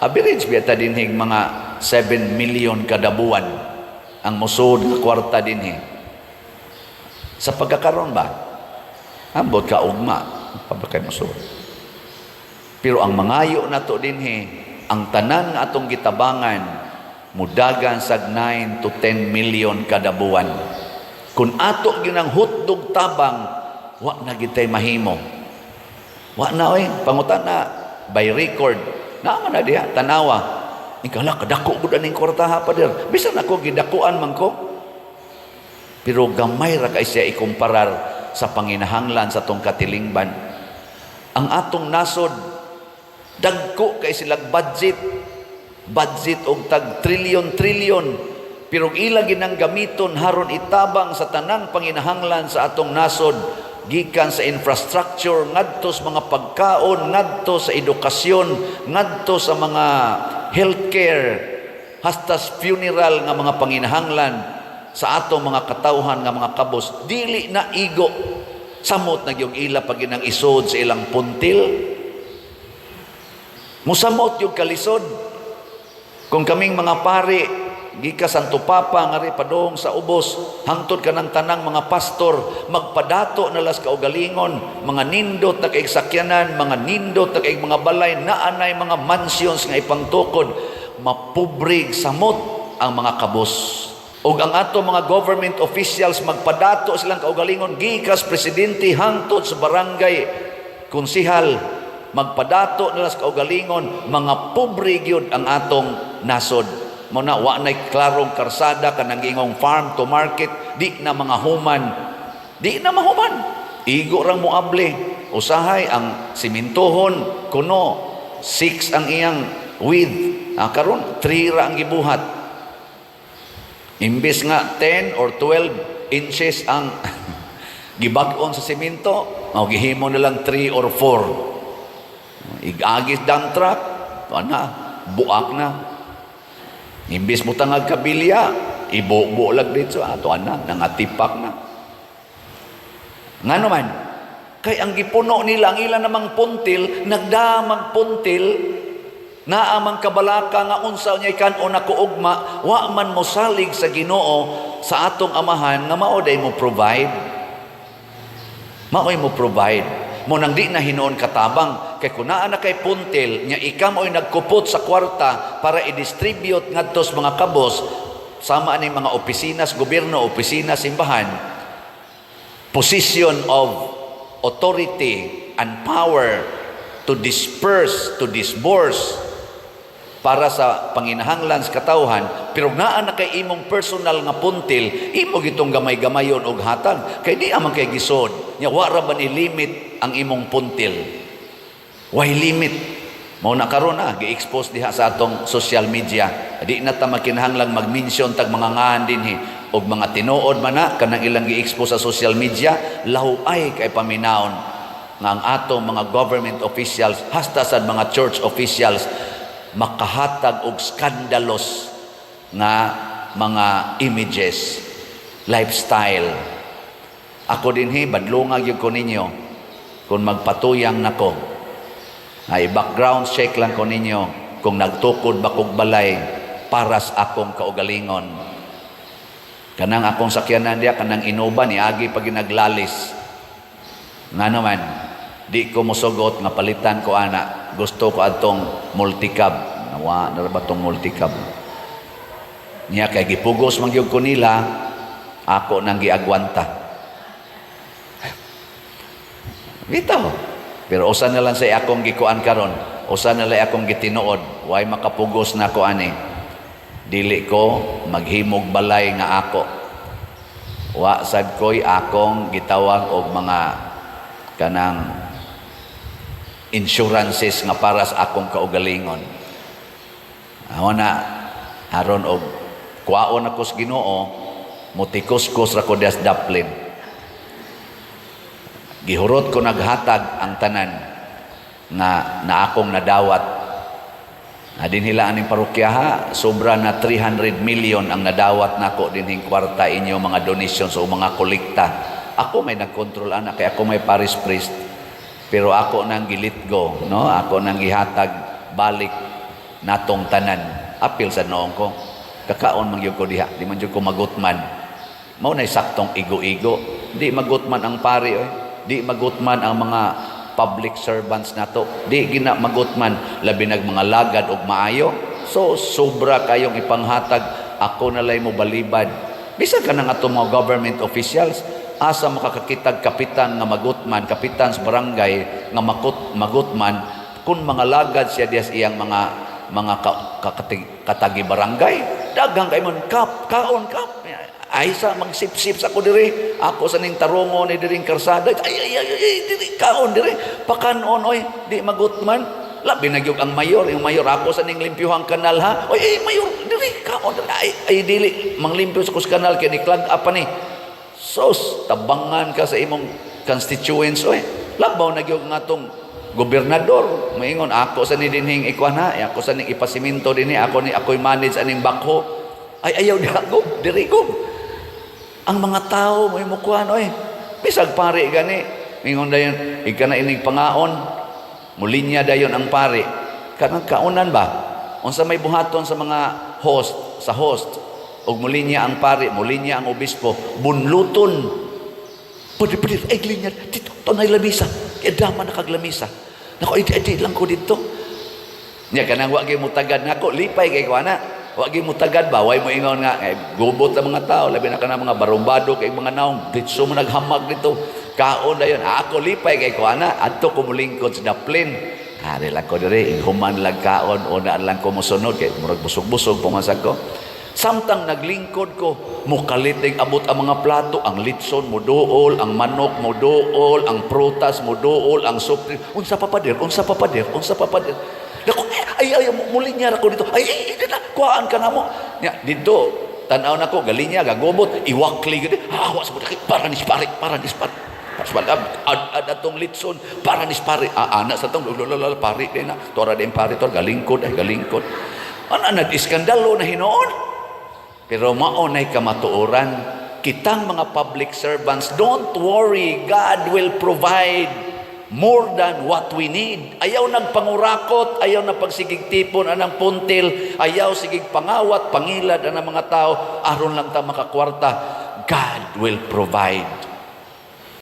abilis biya ta dinig mga 7 million kada buwan ang musod nga kwarta dinhi. Sa pagkakaroon ba? Ambot ka ugma, pabakay musod. Pero ang mangayo na to dinhi, ang tanan nga atong gitabangan, mudagan sag 9 to 10 million kada buwan. Kung ato ginang hutdog tabang, wa na gitay mahimo. Wa na pangutan na by record. Naman na diha tanawa. Ikala kadako gud aning kwartaha pa der. Bisan ako gidakuan man ko. Pero gamay ra kay siya ikumparar sa panginahanglan sa tong katilingban. Ang atong nasod dagko kay silang budget og tag trilyon pero ila ginang gamiton haron itabang sa tanang panginahanglan sa atong nasod, gikan sa infrastructure ngadto sa mga pagkaon, ngadto sa edukasyon, ngadto sa mga healthcare, hasta funeral nga mga panginahanglan sa atong mga katawhan nga mga kabos. Dili na igo samot na yung ila pag ginang isod sa ilang puntil. Musamot yung kalisod. Kung kaming mga pari gika Santo Papa nga ri padong sa ubos, hangtod ka ng tanang mga pastor, magpadato na las kaugalingon, mga nindot na kaig sakyanan, mga nindot na kaig mga balay, naanay mga mansions nga ipangtukod, mapubrig samot ang mga kabos. O ang ato mga government officials, magpadato silang kaugalingon, gikas presidente hangtod sa barangay, konsihal, magpadato na las kaugalingon, mga pobre gyud ang atong nasod. Muna wa nay klarong karsada kanang ingong farm to market, di na mga human, di na mahuman, igo rang moable. Usahay ang simintohon kuno 6 ang iyang width, karon 3 ra ang gibuhat, imbes nga 10 or 12 inches ang gibag-on sa simento, gihimo na lang 3 or 4. Igagis dump truck, buak na. Imbis mo tangag kabilya, ibo-bo lag dito ato nangatipak na. Nga naman, kay ang gipuno nila, ang ilan namang puntil, nagdamag puntil, na amang kabalaka nga unsaw niya kanon na kuugma, wa man mo salig sa Ginoo sa atong amahan nga maoday mo provide. Maoy mo provide. Mo nang di na hinoon katabang, kay kunaan na kay puntil, nya ikaw mo'y nagkupot sa kwarta para i-distribute ngadto sa mga kabos, sama ani mga opisina sa gobyerno, opisina sa simbahan, position of authority and power to disperse, to disburse para sa panginahanglan sa katawhan, pero naa na kay imong personal nga puntil, imo gitong gamay-gamayon og hatag, kay di amang kay gisod nya wa ra ba ni limit ang imong puntil. Why limit? Mao na karon gi-expose diha sa atong social media, di na ta makinahanglang mag-mention tag mga ngan dinhi og mga tinuod man na kanang ilang gi-expose sa social media, lahuay kay paminaon nga ang atong mga government officials hasta sa mga church officials makahatag og skandalos nga mga images, lifestyle. Ako dinhi badlungag gyud ko ninyo kung magpatuyang nako. Ay background check lang ko ninyo kung nagtukod ba kog balay para sa akong kaugalingon. Kanang akong sakyanan diya, kanang Innova, niagi pag ginaglalis. Nga naman, di ko mosugot nga palitan ko ana. Gusto ko atong multicab. Nawa na ba tong multicab? Niya kay gipugos magyug ko nila, ako nang giagwanta. Bitaw. Pero usa na lang sa akong gikuan karon, usa na lang akong gitinuod, way makapugos na ko ani. Dili ko maghimog balay nga ako. Wa sad ko'y akong gitawag og mga kanang insurances nga para sa akong kaugalingon. Ako na aron og kuwaon ako sa Ginoo, mutikos-kos ra ko das daplin. Gihurot ko naghatag ang tanan na akong nadawat. Dinhila aning parokyaha, sobra na 300 million ang nadawat nako dinhing kwarta inyo mga donations o mga kolekta. Ako may nagkontrol ana kay ako may parish priest. Pero ako nang gilitgo, no? Ako nang gihatag balik natong tanan. Apil sa noong ko. Kakaon man gyud ko diha, di man gyud ko magutman. Mao nay saktong igo-igo. Di magutman ang pari oy. Di magutman ang mga public servants nato. Di gina magutman labi nag mga lagad og maayo. So sobra kayong ipanghatag, ako na lay mo balibad. Bisan ka nang ato mga government officials, asa makakakitag kapitan nga magutman, kapitan sa barangay nga magutman kung mga lagad siya dias iyang mga katagi barangay. Daghang kay mon kaon ay sa magsip-sip sa ko diri, ako sa ning tarungo ni diring karsada, ay diri kaon diri pakanon oy, di magutman labi na gyud ang mayor, yung mayor ako sa ning limpyuhang kanal ha, oy mayor diri kaon diri ay dili manglimpyo sa kus kanal kay ni clog up ni sos tabangan ka sa imong constituents oy, labaw na gyud ngatong gobernador maingon ako sa ni dinhing ikwana, ako sa ning ipasiminto dinhi, ako'y manage aning bakho, ay ayaw diri ko ang mga tao mo imukuan oy bisag pari gani mingon dayon ika na inig pangaon mulinya dayon ang pari kanang kaunan ba unsa may buhaton sa mga host og mulinya ang pari, mulinya ang obispo, bunluton pwede ay linya dito tonay lamisa kaya dama nakaglamisa nako edi lang ko dito nya kanang wa gyud mo tagad nako lipay kay kuana. Wag mo tagad ba, way mo ingon nga, gubot ang mga tao, labi na ka na mga barumbado, kay mga naong, ditso mo naghamag dito, kaon na yun, ako lipay kay kuana, adto ko mulingkod sa daplin, hari lang ko diri, human lang kaon, o naan lang ko musunod, kay murag busog-busog, pumasag ko, samtang naglingkod ko, mukalit ng abot ang mga plato, ang litson mo dool, ang manok mo dool, ang prutas mo dool, ang supli, unsa papadir, Dako, ay, mulinya ako dito. Ay, kuhaan ka na mo. Dito, tanaw na ko, galinya, gagobot, iwakli, gani. Awas mo, para nispari. Atong litson, para nispari. Anak sa tong, pari din na. Tora din pari, tora, galingkod. Nag-iskandalo na hinoon. Pero maunay kamatuoran, kitang mga public servants, don't worry, God will provide more than what we need. Ayaw nagpangurakot, ayaw na pagsigigtipon anang puntil, ayaw sigig pangawat, pangilad anang mga tao, aron lang ta makakwarta. God will provide.